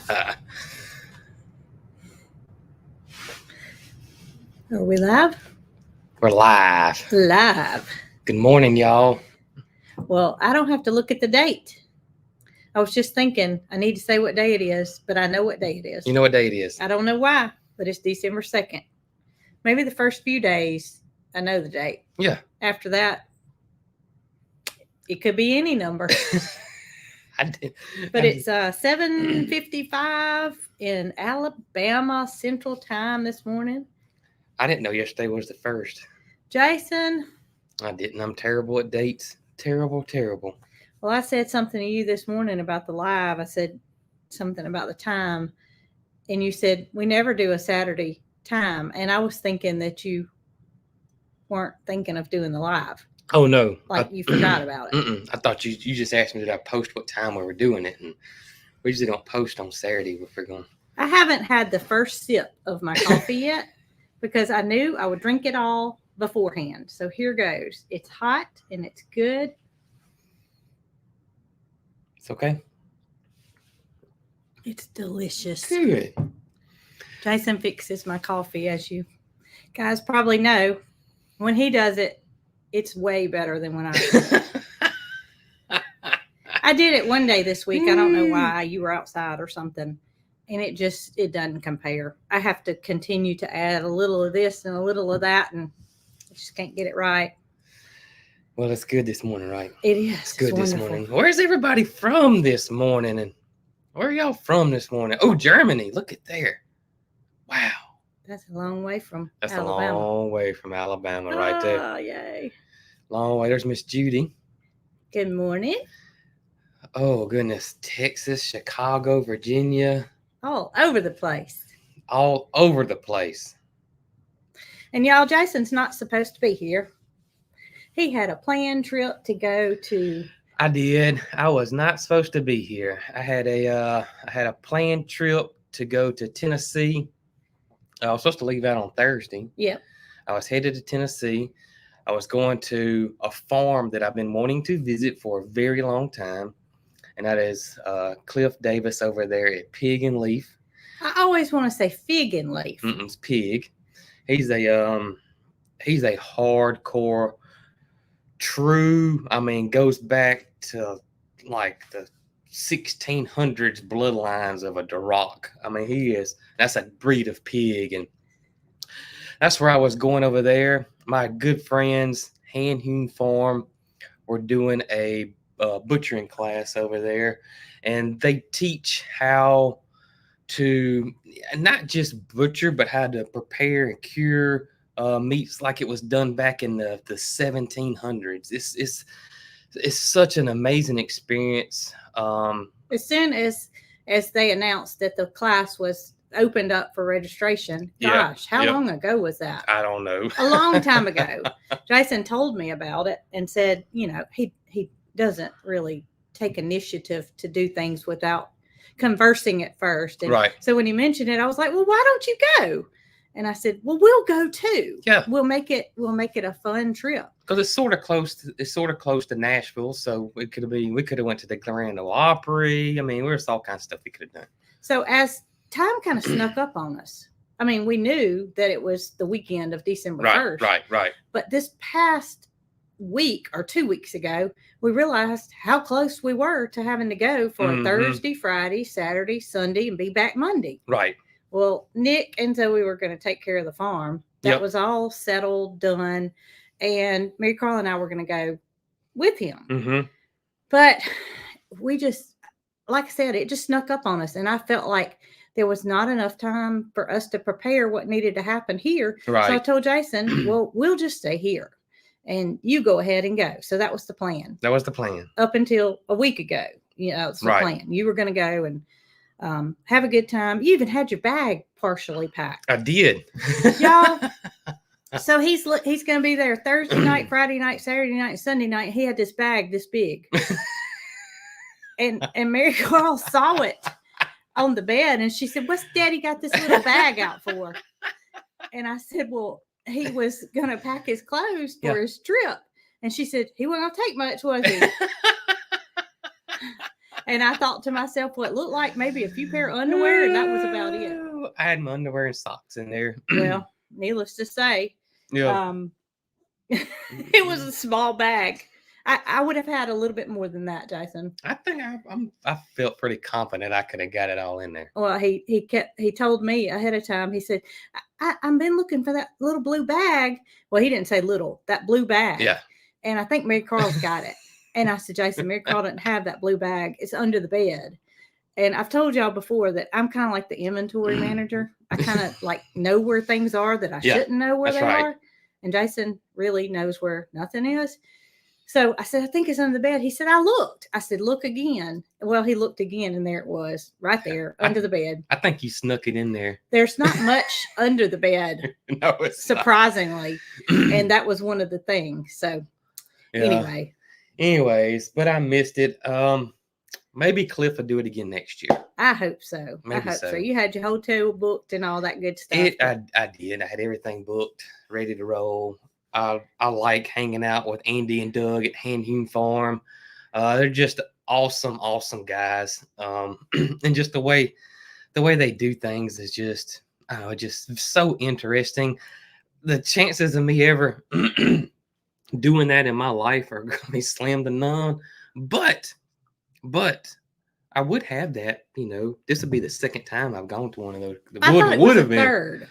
Are we live? We're live. Live. Good morning, y'all. Well, I don't have to look at the date. I was just thinking I need to say what day it is, but I know what day it is. You know what day it is? I don't know why, but it's December 2nd. Maybe the first few days I know the date. Yeah. After that, it could be any number. But it's 7:55 in Alabama Central Time this morning. I didn't know yesterday was the first. Jason. I didn't. I'm terrible at dates. Terrible. Well, I said something to you this morning about the live. I said something about the time, and you said we never do a Saturday time. And I was thinking that you weren't thinking of doing the live. Oh, no. Like you forgot about it. I thought you just asked me did I post what time we were doing it, and we usually don't post on Saturday if we're going. I haven't had the first sip of my coffee yet because I knew I would drink it all beforehand. So here goes. It's hot and it's good. It's okay. It's delicious. Good. Jason fixes my coffee, as you guys probably know. When he does it, it's way better than when I do it. I did it one day this week. I don't know why. You were outside or something. And it doesn't compare. I have to continue to add a little of this and a little of that, and I just can't get it right. Well, it's good this morning, right? It is. It's good this morning. Where's everybody from this morning? And where are y'all from this morning? Oh, Germany. Look at there. Wow. That's a long way from Alabama. That's a long way from Alabama right there. Oh, yay. Long way. There's Miss Judy. Good morning. Oh, goodness. Texas, Chicago, Virginia. All over the place. All over the place. And y'all, Jason's not supposed to be here. He had a planned trip to go to. I did. I was not supposed to be here. I had a planned trip to go to Tennessee. I was supposed to leave out on Thursday. Yep. I was headed to Tennessee. I was going to a farm that I've been wanting to visit for a very long time, and that is Cliff Davis over there at Pig and Leaf. I always want to say Fig and Leaf. It's Pig. He's a hardcore, true. I mean, goes back to like the 1600s bloodlines of a Duroc. I mean, that's a breed of pig, and that's where I was going over there. My good friends, Hand Hewn Farm, were doing a butchering class over there, and they teach how to not just butcher, but how to prepare and cure meats like it was done back in the 1700s. It's such an amazing experience. As soon as they announced that the class was opened up for registration, gosh, how long ago was that? I don't know. A long time ago. Jason told me about it and said, he doesn't really take initiative to do things without conversing at first. And right. So when he mentioned it, I was like, well, why don't you go? And I said, well, we'll go too. Yeah. We'll make it a fun trip. Because it's sort of close to Nashville, so we could have went to the Grand Ole Opry. I mean, there's all kinds of stuff we could have done. So as time kind of snuck up on us, I mean, we knew that it was the weekend of December 1st. Right. But this past week or 2 weeks ago, we realized how close we were to having to go for a Thursday, Friday, Saturday, Sunday, and be back Monday. Right. Well, Nick and Zoe were going to take care of the farm. That was all settled, done. And Mary Carl and I were going to go with him. Mm-hmm. But we just, like I said, it just snuck up on us. And I felt like there was not enough time for us to prepare what needed to happen here. Right. So I told Jason, well, we'll just stay here and you go ahead and go. So that was the plan. That was the plan. Up until a week ago, it's the plan. You were going to go and have a good time. You even had your bag partially packed. I did. Y'all. So he's going to be there Thursday night, Friday night, Saturday night, Sunday night. He had this bag this big. and Mary Carl saw it on the bed and she said, what's Daddy got this little bag out for? And I said, well, he was going to pack his clothes for his trip. And she said, he wasn't going to take much, was he? And I thought to myself, what looked like maybe a few pair of underwear, and that was about it. I had my underwear and socks in there. Well, needless to say, Yeah. it was a small bag. I would have had a little bit more than that, Jason. I think I felt pretty confident I could have got it all in there. Well, he told me ahead of time. He said, I've been looking for that little blue bag. Well, he didn't say little, that blue bag. Yeah. And I think Mary Carl's got it. And I said, Jason, Mary Carl didn't have that blue bag. It's under the bed. And I've told y'all before that I'm kind of like the inventory manager. I kind of like know where things are that I shouldn't know where they are. And Jason really knows where nothing is. So I said, I think it's under the bed. He said, I looked. I said, look again. Well, he looked again, and there it was, right there under the bed. I think you snuck it in there. There's not much under the bed. No, it's surprisingly. And that was one of the things. So anyways, but I missed it. Maybe Cliff will do it again next year. I hope so. Maybe I hope so. You had your hotel booked and all that good stuff. I did. I had everything booked, ready to roll. I like hanging out with Andy and Doug at Hand Hewn Farm. They're just awesome guys. And just the way they do things is just, I don't know, just so interesting. The chances of me ever doing that in my life are going to be slim to none. But I would have that, this would be the second time I've gone to one of those. I thought it would have been third.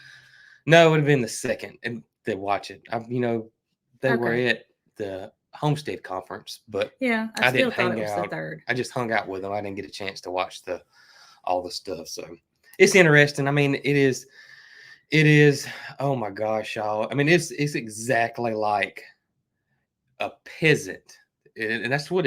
No, it would have been the second. And they watch it. They were at the Homestead conference, but yeah, I still thought it was the third. I just hung out with them. I didn't get a chance to watch all the stuff. So it's interesting. I mean, it is. Oh my gosh, y'all. I mean, it's exactly like a peasant. And that's what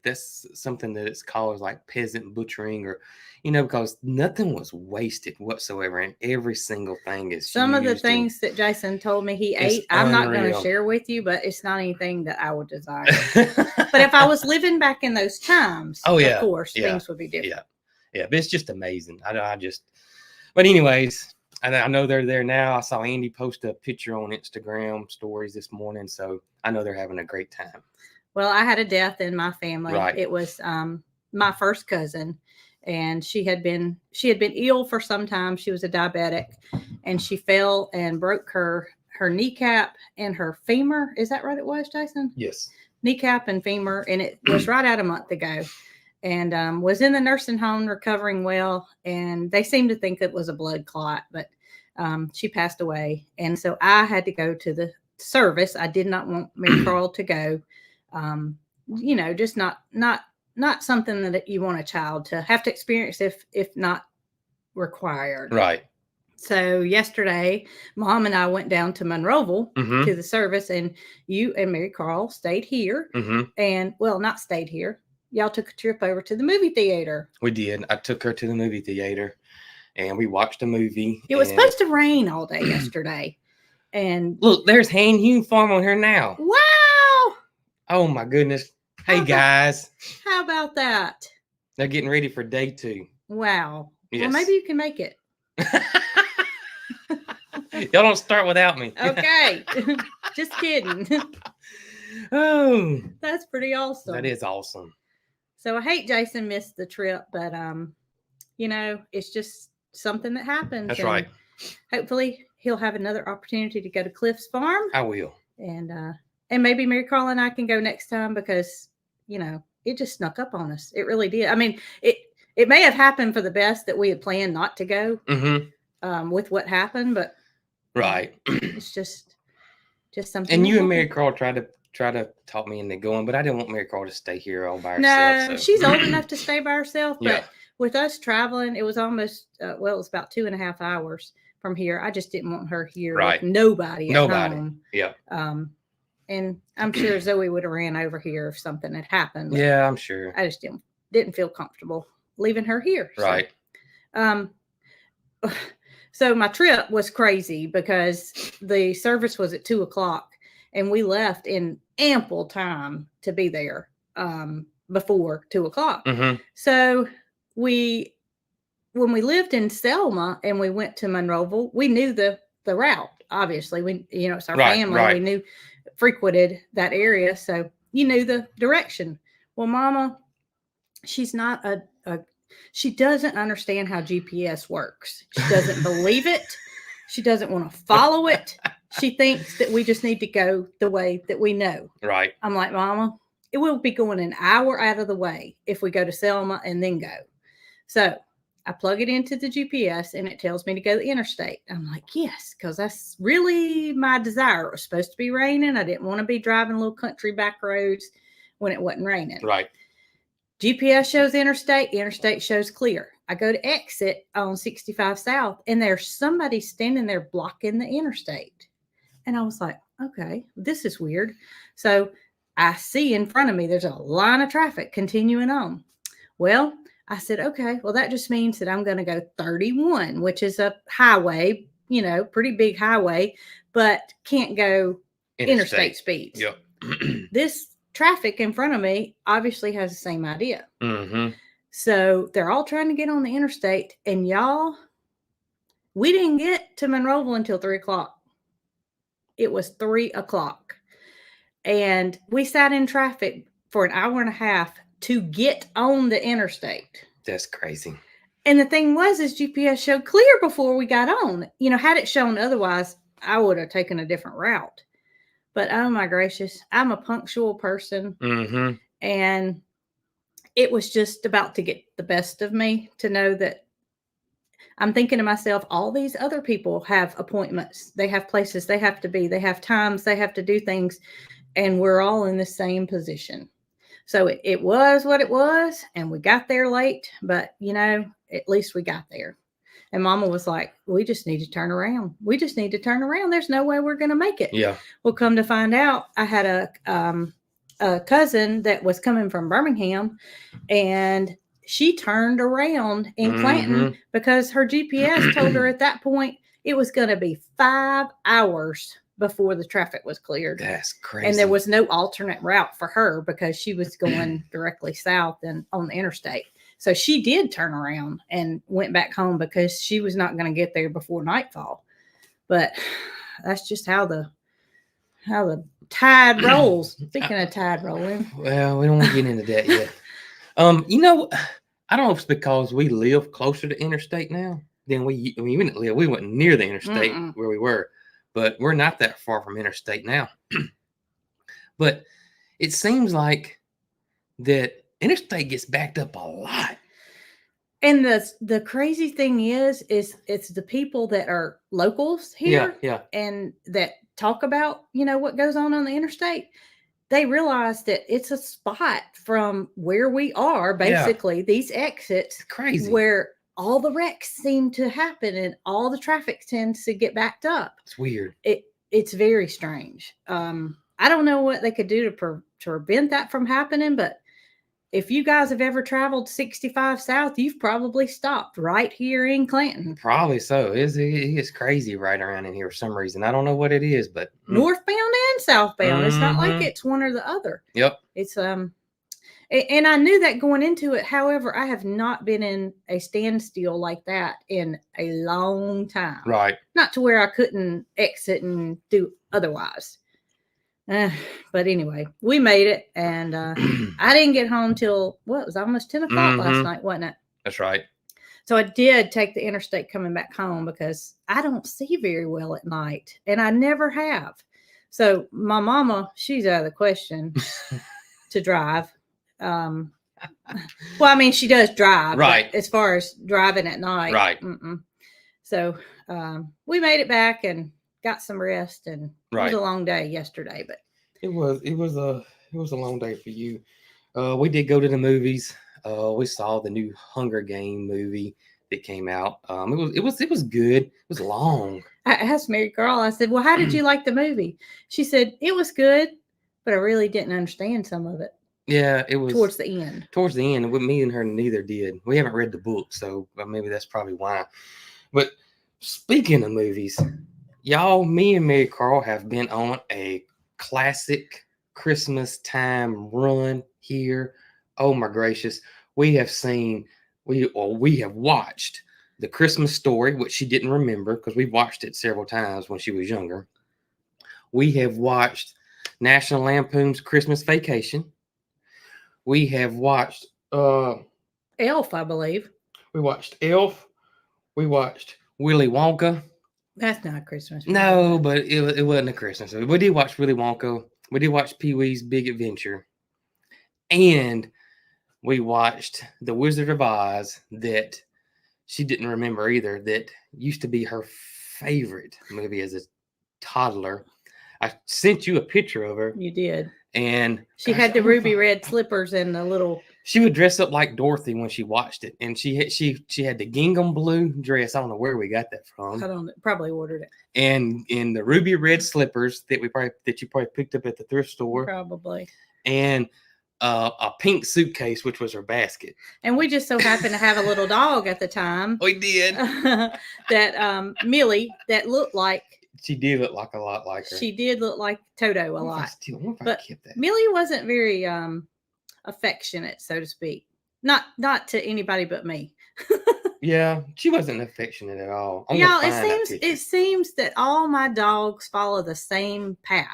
that's something that it's called, like peasant butchering, or because nothing was wasted whatsoever, and every single thing is some of the things that Jason told me he ate. I'm not going to share with you, but it's not anything that I would desire. But if I was living back in those times, of course, things would be different. Yeah, but it's just amazing. But anyways, I know they're there now. I saw Andy post a picture on Instagram stories this morning, so I know they're having a great time. Well, I had a death in my family. Right. It was my first cousin, and she had been ill for some time. She was a diabetic, and she fell and broke her kneecap and her femur. Is that right? It was, Jason? Yes. Kneecap and femur, and it was right out a month ago, and was in the nursing home recovering well. And they seemed to think it was a blood clot, but she passed away, and so I had to go to the service. I did not want Mary Carl to go. Just not something that you want a child to have to experience if not required. Right. So yesterday, Mom and I went down to Monroeville to the service, and you and Mary Carl stayed here. And not stayed here. Y'all took a trip over to the movie theater. We did. I took her to the movie theater, and we watched a movie. It was supposed to rain all day yesterday. And look, there's Hand Hewn Farm on here now. Wow. Oh my goodness. Hey guys. How about that? They're getting ready for day 2. Wow. Yes. Well, maybe you can make it. Y'all don't start without me. Okay. Just kidding. Oh. That's pretty awesome. That is awesome. So I hate Jason missed the trip, but it's just something that happens. That's right. Hopefully he'll have another opportunity to go to Cliff's farm. I will. And maybe Mary Carl and I can go next time, because, it just snuck up on us. It really did. I mean, it may have happened for the best that we had planned not to go with what happened, but right. It's just something. And you and Mary Carl tried to talk me into going, but I didn't want Mary Carl to stay here all by herself. No, she's old enough to stay by herself, but with us traveling, it was almost, it was about 2.5 hours from here. I just didn't want her here with nobody at home. Yeah. And I'm sure Zoe would have ran over here if something had happened. Yeah, I'm sure. I just didn't feel comfortable leaving her here. Right. So my trip was crazy because the service was at 2:00, and we left in ample time to be there before 2:00. So when we lived in Selma and we went to Monroeville, we knew the route. Obviously, it's our family. We frequented that area, so you knew the direction. Well, Mama she's not she doesn't understand how GPS works. She doesn't believe it. She doesn't want to follow it. She thinks that we just need to go the way that we know. Right. I'm like, Mama, it will be going an hour out of the way if we go to Selma and then go. So I plug it into the GPS and it tells me to go the interstate. I'm like, yes, because that's really my desire. It was supposed to be raining. I didn't want to be driving little country back roads when it wasn't raining. Right. GPS shows interstate shows clear. I go to exit on 65 South, and there's somebody standing there blocking the interstate. And I was like, okay, this is weird. So I see in front of me, there's a line of traffic continuing on. Well, I said, okay, well, that just means that I'm going to go 31, which is a highway, pretty big highway, but can't go interstate speeds. Yep. This traffic in front of me obviously has the same idea. Mm-hmm. So they're all trying to get on the interstate, and y'all, we didn't get to Monroeville until 3:00. It was 3:00, and we sat in traffic for an hour and a half to get on the interstate. That's crazy. And the thing was, is GPS showed clear before we got on. Had it shown otherwise, I would have taken a different route. But oh my gracious, I'm a punctual person. Mm-hmm. And it was just about to get the best of me to know that I'm thinking to myself, all these other people have appointments. They have places they have to be. They have times they have to do things. And we're all in the same position. So it was what it was. And we got there late. But, at least we got there. And Mama was like, we just need to turn around. We just need to turn around. There's no way we're going to make it. Yeah. Well, come to find out, I had a cousin that was coming from Birmingham, and she turned around in Clanton because her GPS told her at that point it was going to be 5 hours before the traffic was cleared. That's crazy. And there was no alternate route for her because she was going directly south and on the interstate. So she did turn around and went back home because she was not going to get there before nightfall. But that's just how the tide rolls. Speaking of tide rolling. Well, we don't want to get into that yet. I don't know if it's because we live closer to interstate now than we didn't live. We went near the interstate where we were, but we're not that far from interstate now. But it seems like that interstate gets backed up a lot. And the crazy thing is it's the people that are locals here and that talk about, what goes on the interstate. They realize that it's a spot from where we are, basically, these exits. It's crazy. Where all the wrecks seem to happen and all the traffic tends to get backed up. It's weird. It's very strange. I don't know what they could do to prevent that from happening, but if you guys have ever traveled 65 South, you've probably stopped right here in Clanton. Probably so. It's crazy right around in here for some reason. I don't know what it is, but northbound and southbound. It's not like it's one or the other. Yep. It's and I knew that going into it. However, I have not been in a standstill like that in a long time. Right. Not to where I couldn't exit and do otherwise. But anyway, we made it, and I didn't get home till it was almost 10 o'clock last night, wasn't it? That's right. So I did take the interstate coming back home because I don't see very well at night, and I never have. So my mama, she's out of the question to drive. Well, I mean, she does drive, right? As far as driving at night, right? So we made it back and got some rest, and it was a long day yesterday, but it was a long day for you. We did go to the movies. We saw the new Hunger Game movie that came out. It was good. It was long. I asked Mary Carl, I said, well, how did you like the movie? She said, it was good, but I really didn't understand some of it. Yeah, it was towards the end. Towards the end, with me and her neither did. We haven't read the book, so maybe that's probably why. But speaking of movies, y'all, me and Mary Carl have been on a classic Christmas time run here. Oh my gracious. We have watched The Christmas Story, which she didn't remember because we watched it several times when she was younger. We have watched National Lampoon's Christmas Vacation. We have watched Elf, I believe. We watched Elf. We watched Willy Wonka. That's not a Christmas movie. No, but it wasn't a Christmas movie. We did watch Willy Wonka. We did watch Pee-wee's Big Adventure. And we watched The Wizard of Oz that she didn't remember either, that used to be her favorite movie as a toddler. I sent you a picture of her. You did. And she had the ruby red slippers and the little. She would dress up like Dorothy when she watched it, and she had the gingham blue dress. I don't know where we got that from. I don't probably ordered it. And in the ruby red slippers that you probably picked up at the thrift store. Probably. And a pink suitcase, which was her basket. And we just so happened to have a little dog at the time. We did. That Millie, that looked like. She did look like a lot like her. She did look like Toto a lot. But Millie wasn't very affectionate, so to speak. Not to anybody but me. Yeah, she wasn't affectionate at all. Y'all, it seems that all my dogs follow the same path.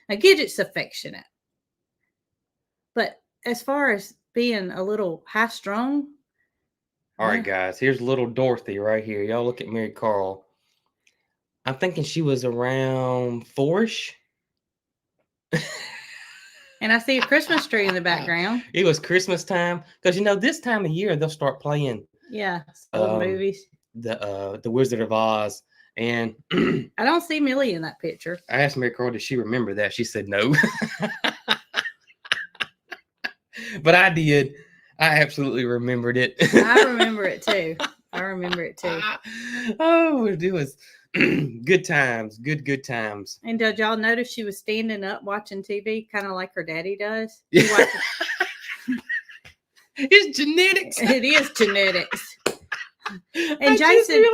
Now, Gidget's affectionate. But as far as being a little high strung. All right, guys, here's little Dorothy right here. Y'all look at Mary Carl. I'm thinking she was around 4-ish. And I see a Christmas tree in the background. It was Christmas time. Because, this time of year, they'll start playing. Yeah, old movies. The Wizard of Oz. And I don't see Millie in that picture. I asked Mary Carl, did she remember that? She said no. But I did. I absolutely remembered it. I remember it too. Oh, it was good times. Good times. And did y'all notice she was standing up watching TV, kind of like her daddy does? It's genetics. It is genetics. And Jason,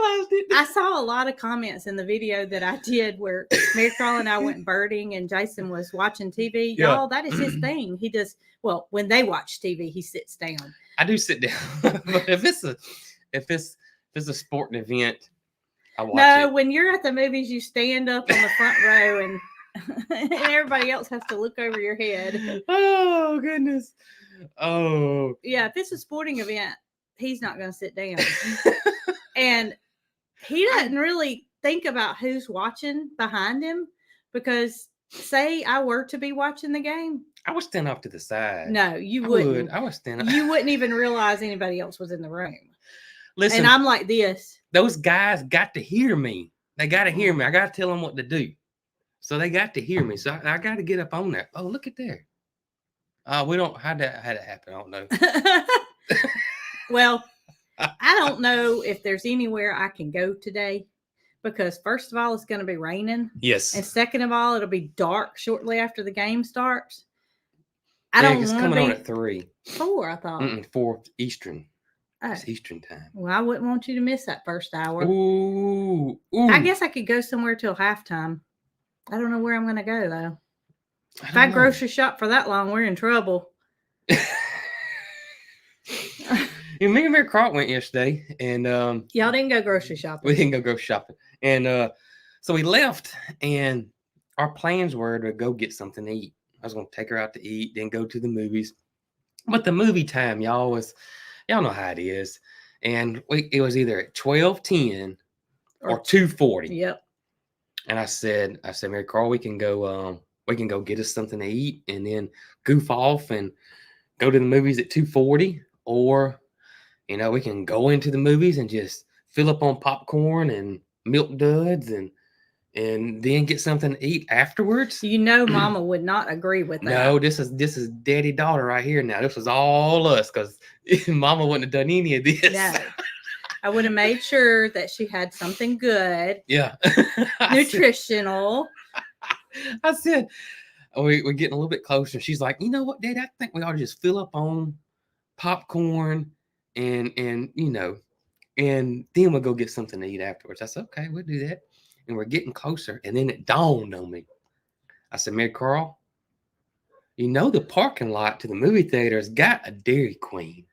I saw a lot of comments in the video that I did where Mary Carl and I went birding and Jason was watching TV. Yeah. Y'all, that is his thing. He does, well, when they watch TV, he sits down. I do sit down. But if it's a sporting event, I watch it. No, when you're at the movies, you stand up on the front row and everybody else has to look over your head. Oh, goodness. Oh. Yeah, if it's a sporting event, he's not going to sit down. And he doesn't really think about who's watching behind him, because say I were to be watching the game, I would stand off to the side. No, you wouldn't. I would stand up. You wouldn't even realize anybody else was in the room. Listen, and I'm like this. Those guys got to hear me. They got to hear me. I got to tell them what to do. So they got to hear me. So I got to get up on there. Oh, look at there. We don't how that happen. I don't know. Well, I don't know if there's anywhere I can go today, because first of all, it's going to be raining. Yes. And second of all, it'll be dark shortly after the game starts. I don't it's coming on at 3. 4, I thought. 4 Eastern. It's Eastern time. Well, I wouldn't want you to miss that first hour. Ooh. I guess I could go somewhere till halftime. I don't know where I'm going to go, though. If I grocery shop for that long, we're in trouble. Me and Mary Carl went yesterday, and y'all didn't go grocery shopping. We didn't go grocery shopping, and so we left, and our plans were to go get something to eat. I was going to take her out to eat, then go to the movies. But the movie time, y'all know how it is, and it was either at 12:10 or 2:40. Yep. And I said, Mary Carl, we can go get us something to eat, and then goof off and go to the movies at 2:40, or we can go into the movies and just fill up on popcorn and Milk Duds and then get something to eat afterwards. Mama would not agree with that. No, this is daddy daughter right here now. This was all us, because Mama wouldn't have done any of this. No. I would have made sure that she had something good. Yeah. Nutritional. I said, we're getting a little bit closer. She's like, you know what, Dad? I think we ought to just fill up on popcorn and then we'll go get something to eat afterwards. I said, okay, we'll do that. And we're getting closer. And then it dawned on me. I said, Mary Carl, the parking lot to the movie theater has got a Dairy Queen.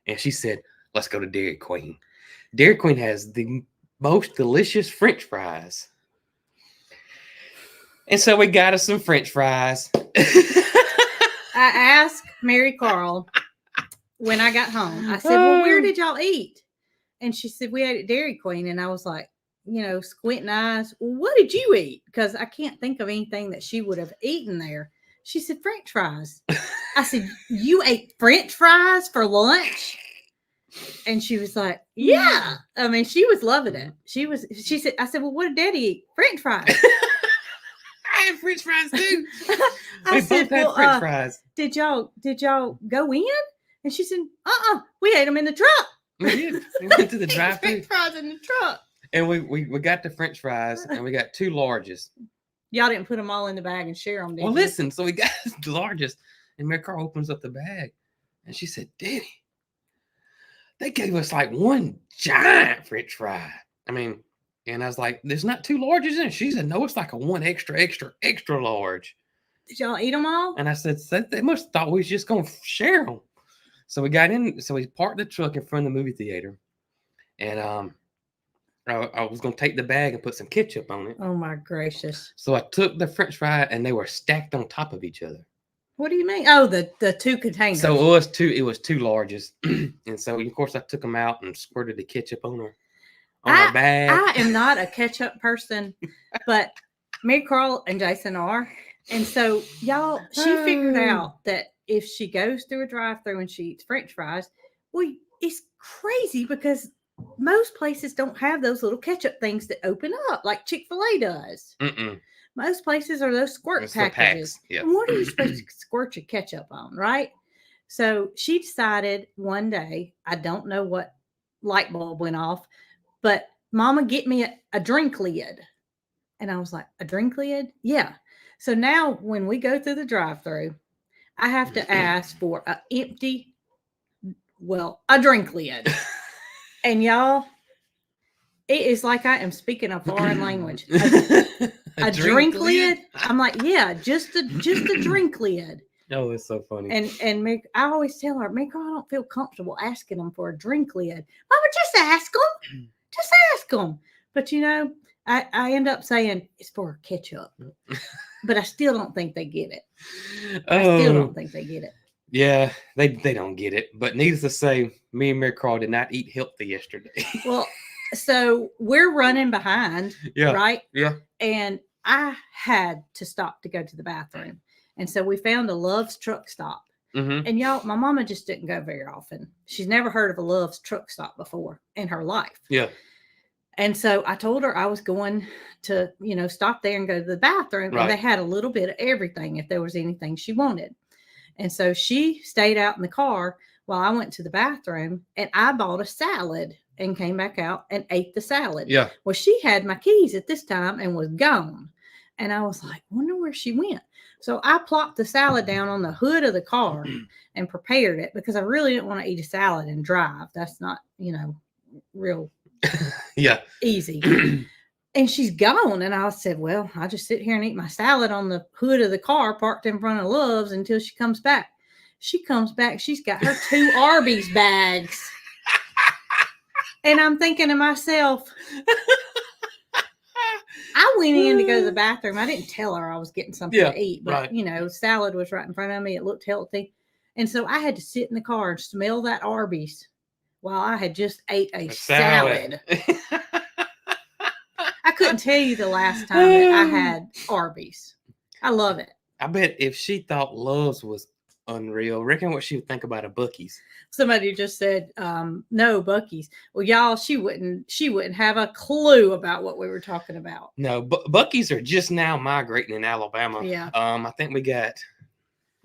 And she said, let's go to Dairy Queen. Dairy Queen has the most delicious French fries. And so we got us some French fries. I asked Mary Carl when I got home, I said, well, where did y'all eat? And she said, we ate at Dairy Queen. And I was like, squinting eyes. Well, what did you eat? Because I can't think of anything that she would have eaten there. She said, French fries. I said, you ate French fries for lunch? And she was like, yeah. I mean, she was loving it. She said, I said, well, what did Daddy eat? French fries. I had French fries too. I said, both had French fries. Did y'all go in? And she said, we ate them in the truck. We did. We went to the drive-thru. French fries in the truck. And we got the French fries, and we got 2 larges. Y'all didn't put them all in the bag and share them, did Well, you? listen. So we got the largest, and Mary Carl opens up the bag, and she said, Daddy, they gave us like one giant French fry. I mean, and I was like, there's not 2 larges in it. She said, no, it's like a one extra large. Did y'all eat them all? And I said, they must have thought we was just going to share them. So we got in, so we parked the truck in front of the movie theater. And I was going to take the bag and put some ketchup on it. Oh, my gracious. So I took the French fry, and they were stacked on top of each other. What do you mean? Oh, the 2 containers. So it was 2 larges. And so, of course, I took them out and squirted the ketchup on her bag. I am not a ketchup person, but me, Carl, and Jason are. And so, y'all, she figured out that if she goes through a drive-thru and she eats French fries, well, it's crazy because most places don't have those little ketchup things that open up like Chick-fil-A does. Mm-mm. Most places are those squirt packages. Yeah. And what are you supposed to squirt your ketchup on, right? So she decided one day, I don't know what light bulb went off, but Mama, get me a drink lid. And I was like, a drink lid? Yeah. So now when we go through the drive-thru, I have to ask for a drink lid. And y'all, it is like I am speaking a foreign language. A drink lid? I'm like, yeah, just a drink lid. Oh, it's so funny. And I always tell her, I don't feel comfortable asking them for a drink lid. Mama, just ask them. Just ask them. But I end up saying it's for ketchup. But I still don't think they get it. I still don't think they get it. Yeah, they don't get it. But needless to say, me and Mary Carl did not eat healthy yesterday. Well, so we're running behind, right? Yeah. And I had to stop to go to the bathroom. And so we found a Love's truck stop. Mm-hmm. And y'all, my mama just didn't go very often. She's never heard of a Love's truck stop before in her life. Yeah. And so I told her I was going to, stop there and go to the bathroom. Right. And they had a little bit of everything if there was anything she wanted. And so she stayed out in the car while I went to the bathroom, and I bought a salad and came back out and ate the salad. Yeah. Well, she had my keys at this time and was gone. And I was like, wonder where she went. So I plopped the salad down on the hood of the car and prepared it because I really didn't want to eat a salad and drive. That's not, real easy. And she's gone. And I said, well, I'll just sit here and eat my salad on the hood of the car parked in front of Love's until she comes back. She comes back. She's got her 2 Arby's bags. And I'm thinking to myself, I went in to go to the bathroom. I didn't tell her I was getting something to eat, but salad was right in front of me. It looked healthy. And so I had to sit in the car and smell that Arby's while I had just ate a salad. I couldn't tell you the last time that I had Arby's. I love it. I bet if she thought Love's was unreal, reckon what she would think about a Buc-ee's. Somebody just said, no, Buc-ee's. Well, y'all, she wouldn't have a clue about what we were talking about. No, Buc-ee's are just now migrating in Alabama. Yeah. I think we got,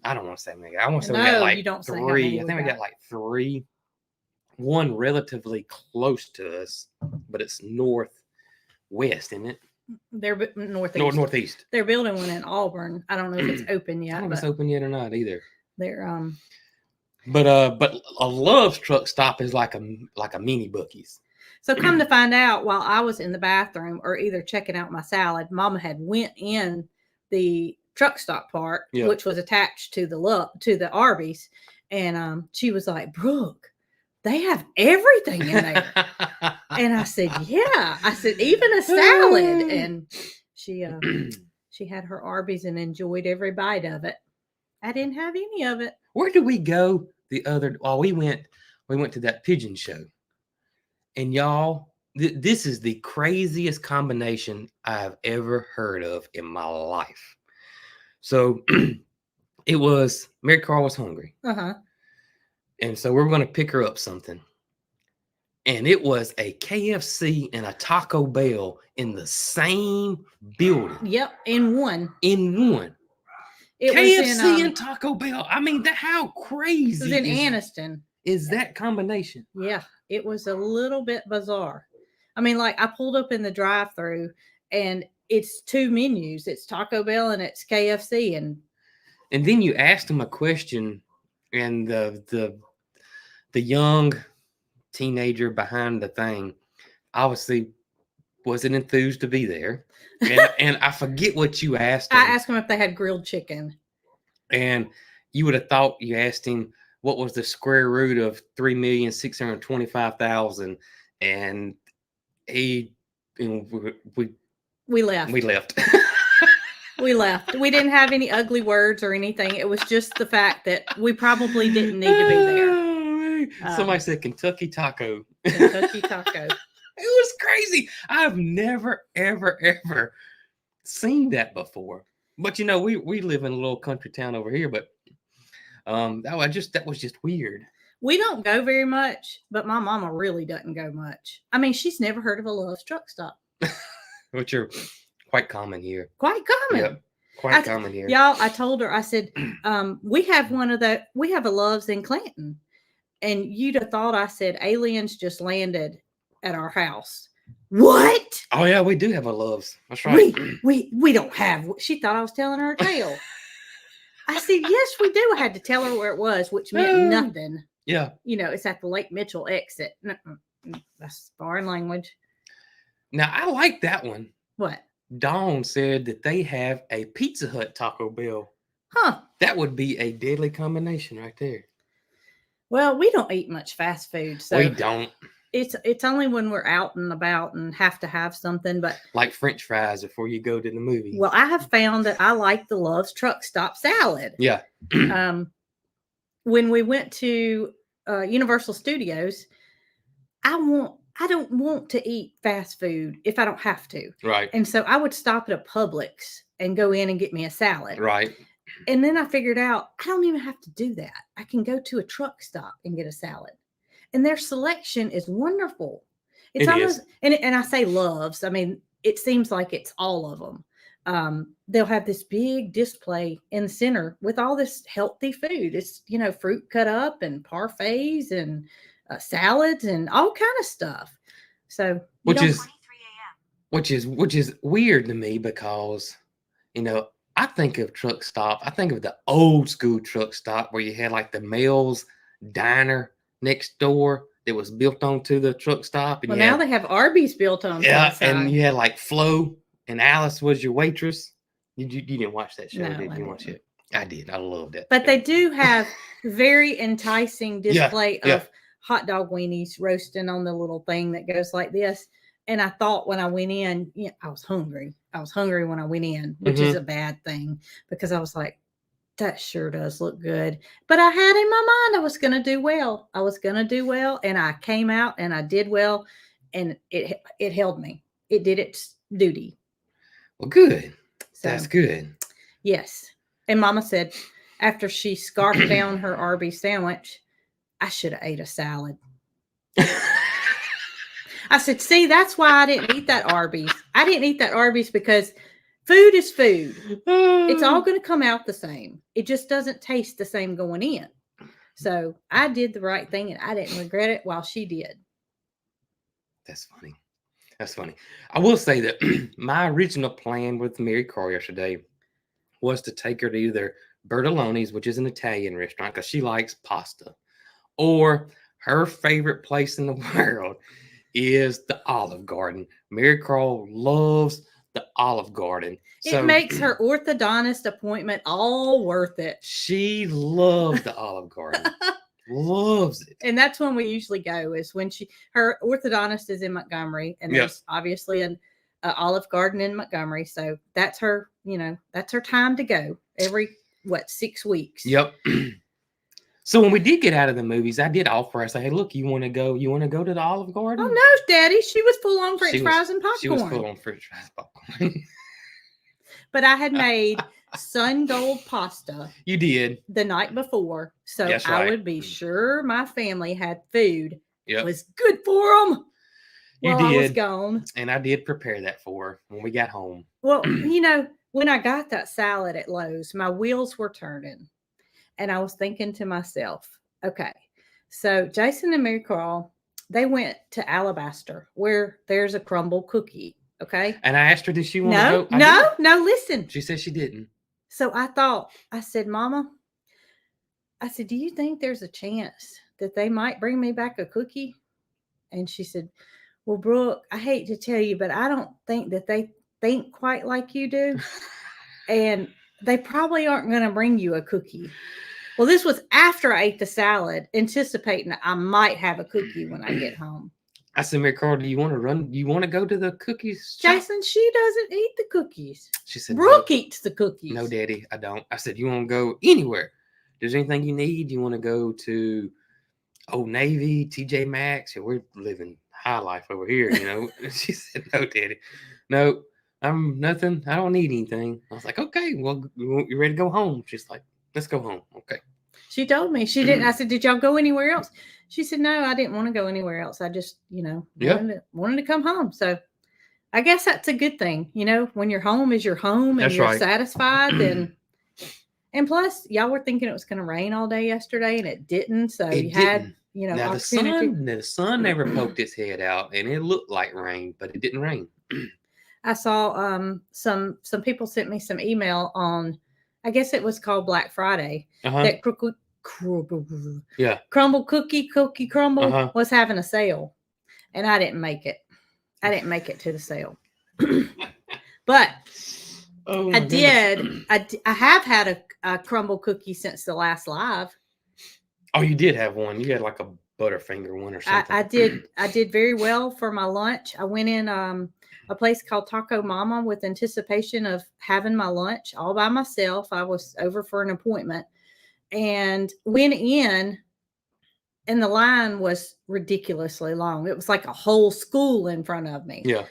I don't want to say many. I want to say we got like 3. I think we got like 3. One relatively close to us, but it's northwest, isn't it? They're northeast. Northeast. They're building one in Auburn. I don't know if it's open yet. I don't know if it's open yet or not either. They're But a Love's truck stop is like a mini Buc-ee's. So come to find out, while I was in the bathroom or either checking out my salad, Mama had went in the truck stop part, which was attached to the Arby's, and she was like, Brooke, they have everything in there. And I said, yeah. I said, even a salad. And she had her Arby's and enjoyed every bite of it. I didn't have any of it. Where did we go we went to that pigeon show, and y'all, this is the craziest combination I've ever heard of in my life. So it was Mary Carl was hungry, and so we were going to pick her up something, and it was a KFC and a Taco Bell in the same building. Yep, in one. It KFC was in, and Taco Bell. I mean, how crazy it was in Anniston. Is that combination? Yeah, it was a little bit bizarre. I mean, like I pulled up in the drive-through, and it's two menus. It's Taco Bell and it's KFC, and then you asked him a question, and the young teenager behind the thing obviously wasn't enthused to be there. And I forget what you asked him. I asked him if they had grilled chicken. And you would have thought you asked him what was the square root of 3,625,000, and we left. We left. We left. We didn't have any ugly words or anything. It was just the fact that we probably didn't need to be there. Somebody said Kentucky Taco. Kentucky Taco. It was crazy. I've never, ever, ever seen that before. But you know, we live in a little country town over here, but that was just weird. We don't go very much, but my mama really doesn't go much. I mean, she's never heard of a Love's truck stop. Which are quite common here. Quite common. Yep. Quite common here. Y'all, I told her, I said, we have a Love's in Clanton. And you'd have thought I said aliens just landed at our house. What? Oh yeah, we do have a Love's. That's right. We don't have. She thought I was telling her a tale. I said, yes, we do. I had to tell her where it was, which meant nothing. Yeah. You know, it's at the Lake Mitchell exit. That's foreign language. Now I like that one. What? Dawn said that they have a Pizza Hut Taco Bell. Huh. That would be a deadly combination right there. Well, we don't eat much fast food, so we don't. It's only when we're out and about and have to have something, but like French fries before you go to the movie. Well, I have found that I like the Love's truck stop salad. Yeah. When we went to Universal Studios, I don't want to eat fast food if I don't have to. Right. And so I would stop at a Publix and go in and get me a salad. Right. And then I figured out I don't even have to do that. I can go to a truck stop and get a salad. And their selection is wonderful. It's almost, and I say Love's. I mean, it seems like it's all of them. They'll have this big display in the center with all this healthy food. It's, fruit cut up and parfaits and salads and all kind of stuff. So, which is weird to me because, I think of truck stop. I think of the old school truck stop where you had like the Mel's Diner next door that was built onto the truck stop. And now they have Arby's built on. Yeah, and you had like Flo and Alice was your waitress. You didn't watch that show, did you? Watch it? I did. I loved it. But they do have very enticing display of hot dog weenies roasting on the little thing that goes like this. And I thought when I went in, I was hungry. I was hungry when I went in, which is a bad thing because I was like, that sure does look good. But I had in my mind I was going to do well. And I came out and I did well. And it held me. It did its duty. Well, good. So, that's good. Yes. And Mama said after she scarfed down her Arby's sandwich, I should have ate a salad. I said, see, that's why I didn't eat that Arby's. I didn't eat that Arby's because food is food. It's all going to come out the same. It just doesn't taste the same going in. So I did the right thing and I didn't regret it while she did. That's funny. That's funny. I will say that my original plan with Mary Carl yesterday was to take her to either Bertoloni's, which is an Italian restaurant, because she likes pasta, or her favorite place in the world is the Olive Garden. Mary Carl loves the Olive Garden. It makes her orthodontist appointment all worth it. She loves the Olive Garden. Loves it. And that's when we usually go, is when her orthodontist is in Montgomery, and there's obviously an Olive Garden in Montgomery. So that's her, that's her time to go every 6 weeks. Yep. So when we did get out of the movies, I did offer. I said, "Hey, look, you want to go? You want to go to the Olive Garden?" Oh no, Daddy, she was full on French She was- fries and She was popcorn. full on French fries popcorn. But I had made sun gold pasta You did. the night before, so That's I right. would be sure my family had food. Yep. It was good for them. You While I was did. gone. And I did prepare that for her when we got home. Well, you know, when I got that salad at Lowe's, my wheels were turning. And I was thinking to myself, okay, so Jason and Mary Carl, they went to Alabaster where there's a Crumbl cookie. Okay. And I asked her, did she want to go? No, listen. She said she didn't. So I said, Mama, I said, do you think there's a chance that they might bring me back a cookie? And she said, well, Brooke, I hate to tell you, but I don't think that they think quite like you do. And they probably aren't going to bring you a cookie. Well, this was after I ate the salad, anticipating that I might have a cookie when I get home. I said, Mary Carl, do you want to run? Do you want to go to the cookies shop? Jason, she doesn't eat the cookies. She said, Brooke no. eats the cookies. No, Daddy, I don't. I said, you want to go anywhere? There's anything you need? You want to go to Old Navy, TJ Maxx? We're living high life over here, you know. She said, no, Daddy. No, I'm nothing. I don't need anything. I was like, okay, well, you ready to go home? She's like, let's go home. Okay. She told me she didn't. I said, did y'all go anywhere else? She said, no, I didn't want to go anywhere else. I just, wanted to come home. So I guess that's a good thing. You know, when your home is your home and That's you're right. satisfied, then. And plus, y'all were thinking it was going to rain all day yesterday, and it didn't. So It you had, didn't. now the sun never poked its head out, and it looked like rain, but it didn't rain. I saw some people sent me some email on, I guess it was called Black Friday. That Crumbl cookie Crumbl was having a sale, and I didn't make it. I didn't make it to the sale, but I did. I have had a Crumbl cookie since the last live. Oh, you did have one. You had like a Butterfinger one or something. I did very well for my lunch. I went in a place called Taco Mama with anticipation of having my lunch all by myself. I was over for an appointment and went in, and the line was ridiculously long. It was like a whole school in front of me. Yeah.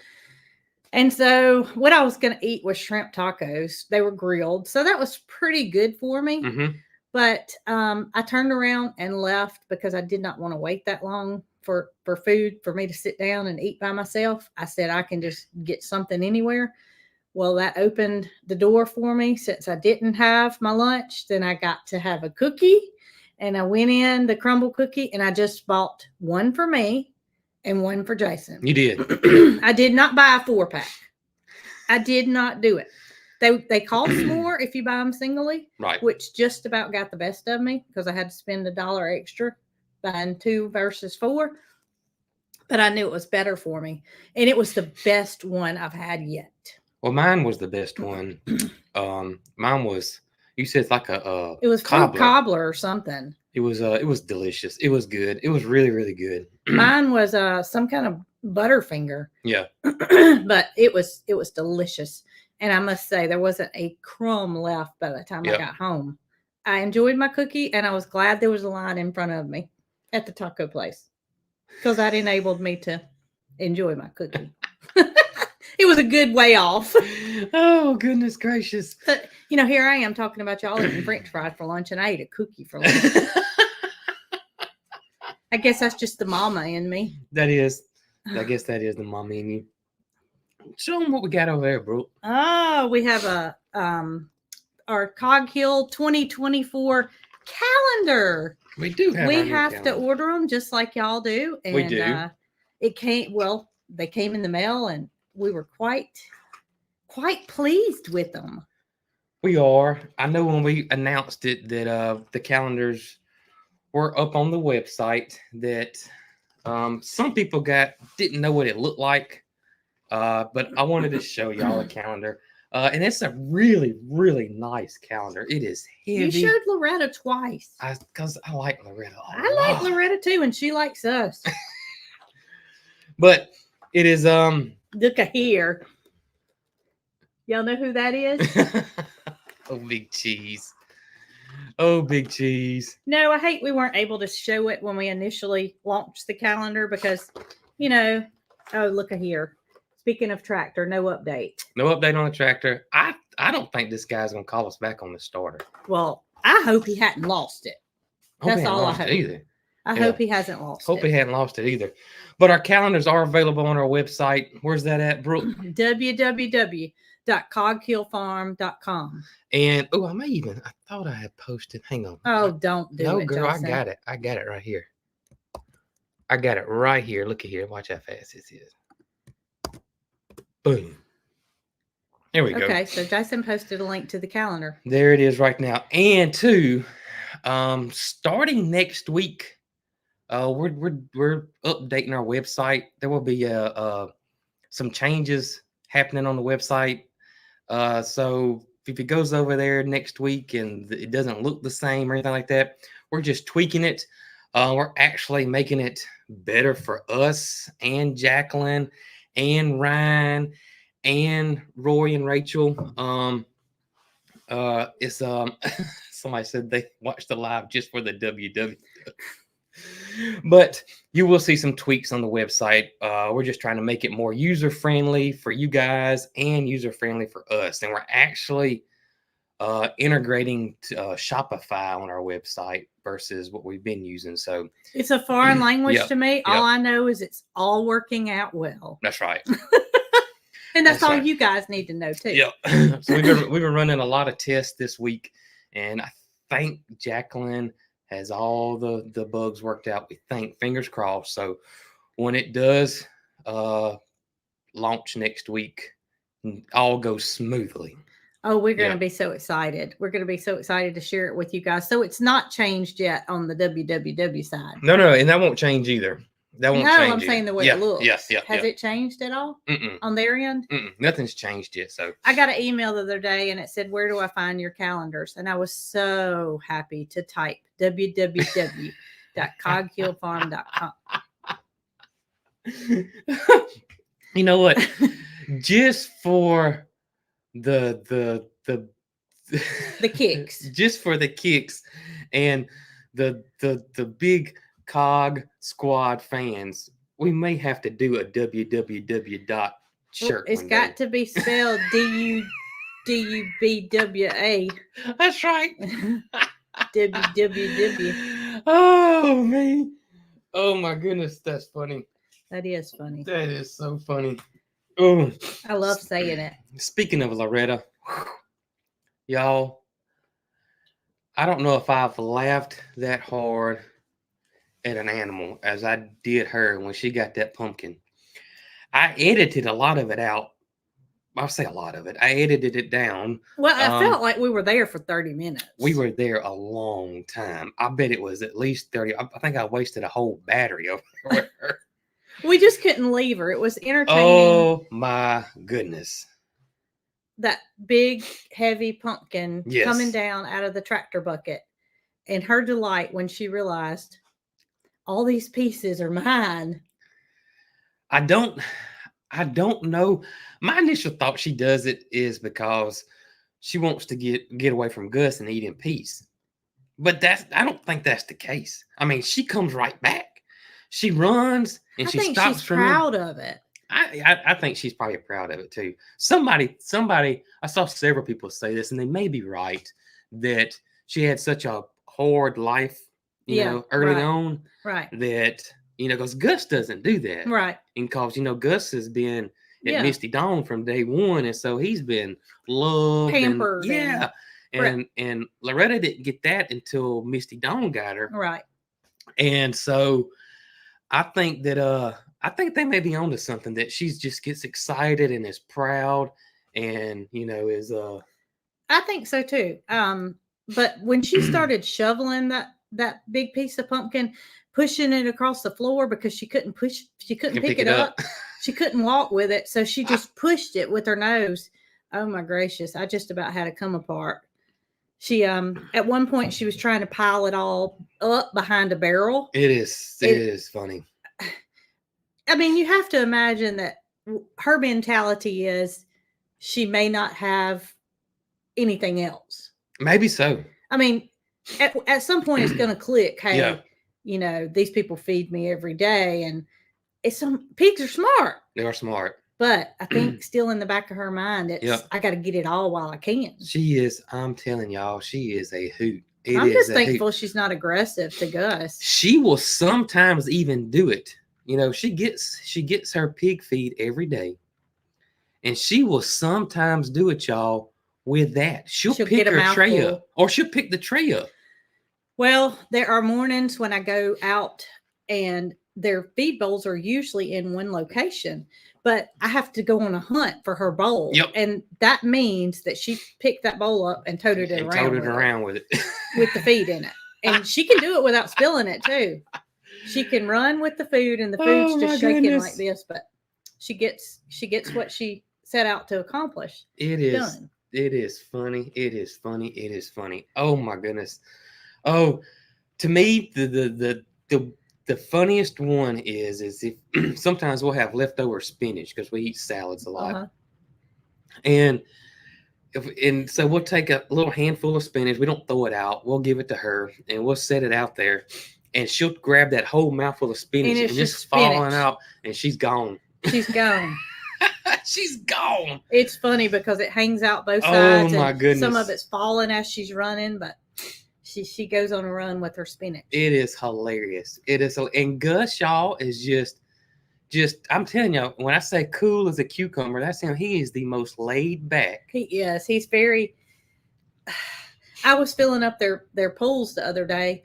And so what I was going to eat was shrimp tacos. They were grilled. So that was pretty good for me. Mm-hmm. But I turned around and left because I did not want to wait that long for food for me to sit down and eat by myself. I said, I can just get something anywhere. Well, that opened the door for me. Since I didn't have my lunch, then I got to have a cookie. And I went in the Crumbl cookie, and I just bought one for me and one for Jason. You did. I did not buy a 4-pack. I did not do it. They cost more if you buy them singly, right? Which just about got the best of me because I had to spend $1 extra buying 2 versus 4. But I knew it was better for me, and it was the best one I've had yet. Well, mine was the best one. Mine was. You said it's like a. It was cobbler or something. It was delicious. It was good. It was really, really good. Mine was some kind of Butterfinger. Yeah. But it was delicious. And I must say there wasn't a crumb left by the time I got home. I enjoyed my cookie, and I was glad there was a line in front of me at the taco place because that enabled me to enjoy my cookie. It was a good way off. Oh, goodness gracious. But, here I am talking about y'all eating French fries for lunch, and I ate a cookie for lunch. I guess that's just the mama in me. That is. I guess that is the mama in you. Show them what we got over there, bro. Oh, we have our Cog Hill 2024 calendar. We do have. We have to order them just like y'all do. And we do. They came in the mail, and we were quite pleased with them. We are. I know when we announced it that the calendars were up on the website that some people didn't know what it looked like. But I wanted to show y'all a calendar. And it's a really, really nice calendar. It is heavy. You showed Loretta twice. Because I like Loretta. I like Loretta too, and she likes us. But it is look here. Y'all know who that is? Oh, big cheese. Oh, Big Cheese. No, I hate we weren't able to show it when we initially launched the calendar because, you know, oh, look at here. Speaking of tractor, no update. No update on the tractor. I don't think this guy's gonna call us back on the starter. Well, I hope he hadn't lost it. Hope That's he hadn't all I lost hope. it either. I Yeah. hope he hasn't lost Hope it. he hadn't lost it either. But our calendars are available on our website. Where's that at, Brooke? www.cogkillfarm.com. And I thought I had posted. Hang on. Oh, don't do no, it, girl, Jason. I got it. I got it right here. I got it right here. Look at here. Watch how fast this is. Boom. There we go. Okay, so Jason posted a link to the calendar. There it is right now. And two, starting next week, we're updating our website. There will be some changes happening on the website. So if it goes over there next week and it doesn't look the same or anything like that, we're just tweaking it. We're actually making it better for us and Jacqueline and Ryan and Roy and Rachel. It's somebody said they watched the live just for the WW. But you will see some tweaks on the website. We're just trying to make it more user-friendly for you guys and user-friendly for us. And we're actually integrating Shopify on our website versus what we've been using. So it's a foreign language Yep, to me. yep. All I know is it's all working out well. that's right. And that's all right. you guys need to know too. Yep. So we've been running a lot of tests this week, and I think Jacqueline has all the bugs worked out. We think, fingers crossed. So when it does launch next week, all goes smoothly. Oh, we're going to be so excited. We're going to be so excited to share it with you guys. So it's not changed yet on the www side. No, and that won't change either. That won't change. I'm saying the way it looks. Has it changed at all on their end? Nothing's changed yet. So I got an email the other day and it said, "Where do I find your calendars?" And I was so happy to type www.cogkillfarm.com. You know what? Just for the kicks. Just for the kicks and the big Cog Squad fans, we may have to do a www.shirt. It's got to be spelled DUBWA. That's right. www. Oh man. Oh my goodness, that's funny. That is funny. That is so funny. Oh, I love saying it. Speaking of Loretta, y'all, I don't know if I've laughed that hard at an animal as I did her when she got that pumpkin. I edited a lot of it out. I'll say a lot of it. I edited it down. Well, I felt like we were there for 30 minutes. We were there a long time. I bet it was at least 30. I think I wasted a whole battery over there. We just couldn't leave her. It was entertaining. Oh my goodness. That big, heavy pumpkin coming down out of the tractor bucket. And her delight when she realized all these pieces are mine. I don't know. My initial thought she does it is because she wants to get away from Gus and eat in peace. But I don't think that's the case. I mean, she comes right back. She runs and she stops she's from proud of it. I think she's probably proud of it too. Somebody, I saw several people say this, and they may be right, that she had such a hard life, early on. Right. That, because Gus doesn't do that. Right. And because, Gus has been at Misty Dawn from day one. And so he's been loved. Pampered. And Loretta didn't get that until Misty Dawn got her. Right. And so I think that, they may be onto something, that she just gets excited and is proud and, is, I think so too. But when she started shoveling that big piece of pumpkin, pushing it across the floor because she couldn't pick it up. She couldn't walk with it. So she just pushed it with her nose. Oh my gracious. I just about had to come apart. She, at one point she was trying to pile it all up behind a barrel. It is funny. I mean, you have to imagine that her mentality is she may not have anything else. Maybe so. I mean, at some point it's going to click. Hey, Yeah. you know, these people feed me every day, and some pigs are smart. They are smart. But I think still in the back of her mind, it's I got to get it all while I can. She is. I'm telling y'all, she is a hoot. I'm just thankful she's not aggressive to Gus. She will sometimes even do it. You know, she gets her pig feed every day, and she will sometimes do it, y'all. With that, she'll pick her tray up, or she'll pick the tray up. Well, there are mornings when I go out, and their feed bowls are usually in one location, but I have to go on a hunt for her bowl. Yep. And that means that she picked that bowl up and toted it around with it. With the feed in it. And she can do it without spilling it too. She can run with the food, and the food's just shaking like this, but she gets what she set out to accomplish. It is done. It is funny. It is funny. It is funny. Oh my goodness. Oh, to me, the funniest one is if sometimes we'll have leftover spinach because we eat salads a lot. And so we'll take a little handful of spinach. We don't throw it out. We'll give it to her, and we'll set it out there, and she'll grab that whole mouthful of spinach and just falling out, and she's gone. She's gone. She's gone. It's funny because it hangs out both sides. Oh my goodness. Some of it's falling as she's running, but she goes on a run with her spinach. It is hilarious. It is. And Gus, y'all, is just I'm telling y'all, when I say cool as a cucumber, that's him. He is the most laid back. He's very. I was filling up their pools the other day,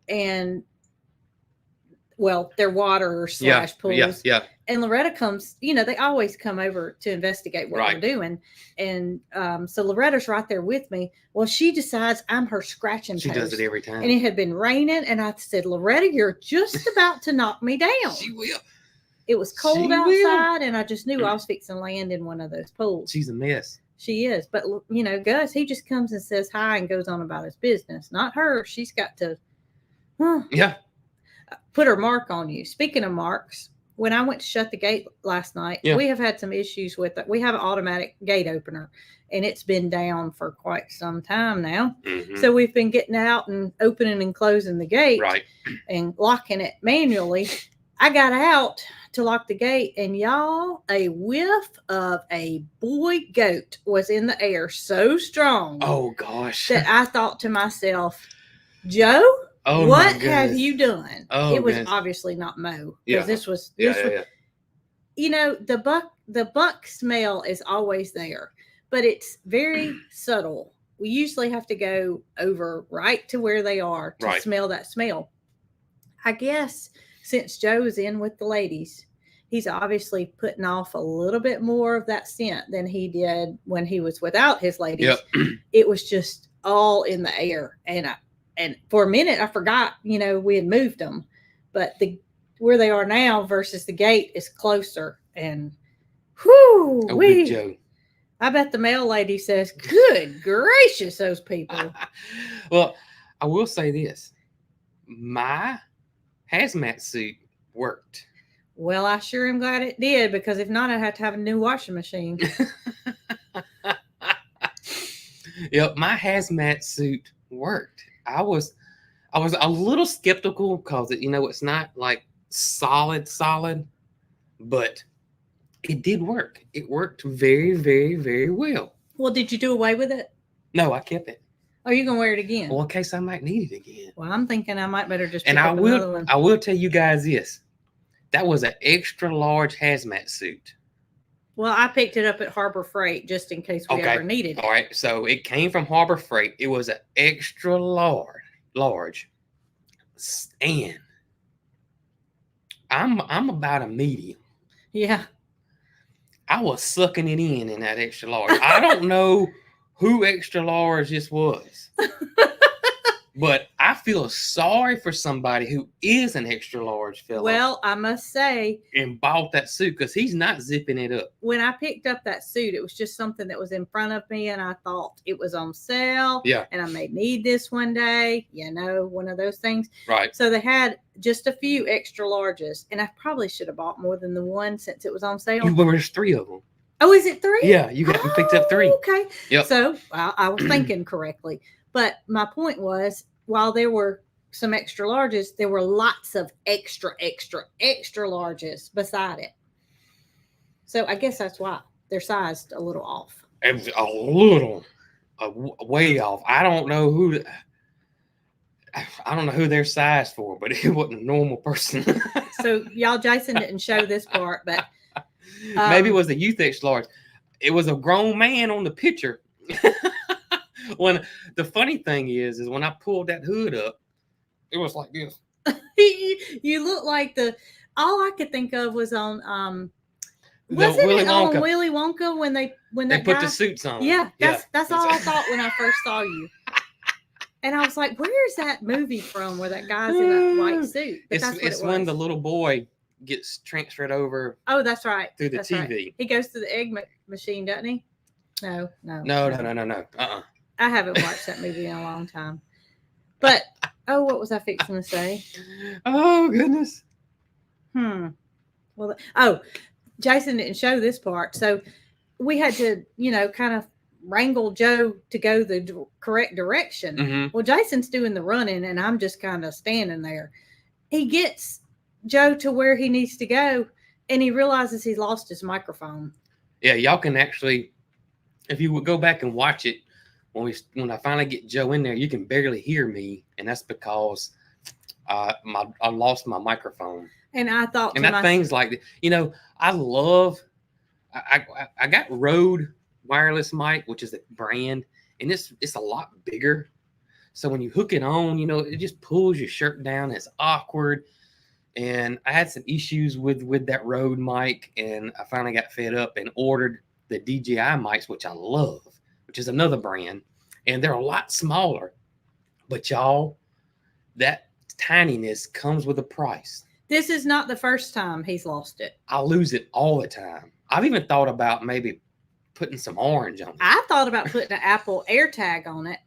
and their water / pools. Yeah. And Loretta comes, they always come over to investigate what we're doing. And so Loretta's right there with me. Well, she decides I'm her scratching post. She does it every time. And it had been raining. And I said, Loretta, you're just about to knock me down. She will. It was cold outside. And I just knew I was fixing to land in one of those pools. She's a mess. She is. But, Gus, he just comes and says hi and goes on about his business. Not her. She's got to put her mark on you. Speaking of marks. When I went to shut the gate last night, we have had some issues with it. We have an automatic gate opener, and it's been down for quite some time now. Mm-hmm. So we've been getting out and opening and closing the gate and locking it manually. I got out to lock the gate, and y'all, a whiff of a boy goat was in the air so strong. Oh, gosh. That I thought to myself, Joe? Oh, what have you done? Oh, it was obviously not Mo, because this was the buck smell is always there, but it's very subtle. We usually have to go over right to where they are to smell that smell. I guess since Joe is in with the ladies, he's obviously putting off a little bit more of that scent than he did when he was without his ladies. Yep. It was just all in the air, and for a minute, I forgot, we had moved them, but where they are now versus the gate is closer. And Big Joe. I bet the mail lady says, good gracious, those people. Well, I will say this. My hazmat suit worked. Well, I sure am glad it did, because if not, I'd have to have a new washing machine. Yep, my hazmat suit worked. I was a little skeptical because it's not like solid, but it did work. It worked very, very, very well. Well, did you do away with it? No, I kept it. Are you gonna wear it again? Well, in case I might need it again. Well, I'm thinking I might better just. And I will tell you guys this: that was an extra large hazmat suit. Well, I picked it up at Harbor Freight just in case we ever needed it. All right, so it came from Harbor Freight. It was an extra large, and I'm about a medium. Yeah. I was sucking it in that extra large. I don't know who extra large this was. But I feel sorry for somebody who is an extra large fella. Well, I must say. And bought that suit, because he's not zipping it up. When I picked up that suit, it was just something that was in front of me, and I thought it was on sale. Yeah. And I may need this one day, one of those things. Right. So they had just a few extra larges, and I probably should have bought more than the one since it was on sale. Well, there's 3 of them. Oh, is it 3? Yeah, you picked up 3. Okay. Yep. So I was thinking correctly. But my point was, while there were some extra larges, there were lots of extra larges beside it. So I guess that's why they're sized a little off. It was a little, way off. I don't know who they're sized for, but it wasn't a normal person. So y'all, Jason didn't show this part, but maybe it was a youth X large. It was a grown man on the picture. When the funny thing is when I pulled that hood up, it was like this. You look like all I could think of was on Willy Wonka. on Willy Wonka when they put the suits on. Yeah, that's all I thought when I first saw you. And I was like, where's that movie from where that guy's in a white suit? But it's when the little boy gets transferred over. Oh, that's right. Through the TV. Right. He goes to the egg machine, doesn't he? No. I haven't watched that movie in a long time. But, what was I fixing to say? Oh, goodness. Well, Jason didn't show this part. So we had to, kind of wrangle Joe to go the correct direction. Mm-hmm. Well, Jason's doing the running and I'm just kind of standing there. He gets Joe to where he needs to go and he realizes he's lost his microphone. Yeah, y'all can actually, if you would go back and watch it, when I finally get Joe in there, you can barely hear me, and that's because I lost my microphone. And I thought, and that things like, I love. I got Rode wireless mic, which is a brand, and it's a lot bigger. So when you hook it on, it just pulls your shirt down. It's awkward, and I had some issues with that Rode mic, and I finally got fed up and ordered the DJI mics, which I love, which is another brand, and they're a lot smaller. But y'all, that tininess comes with a price. This is not the first time he's lost it. I lose it all the time. I've even thought about maybe putting some orange on it. I thought about putting an Apple AirTag on it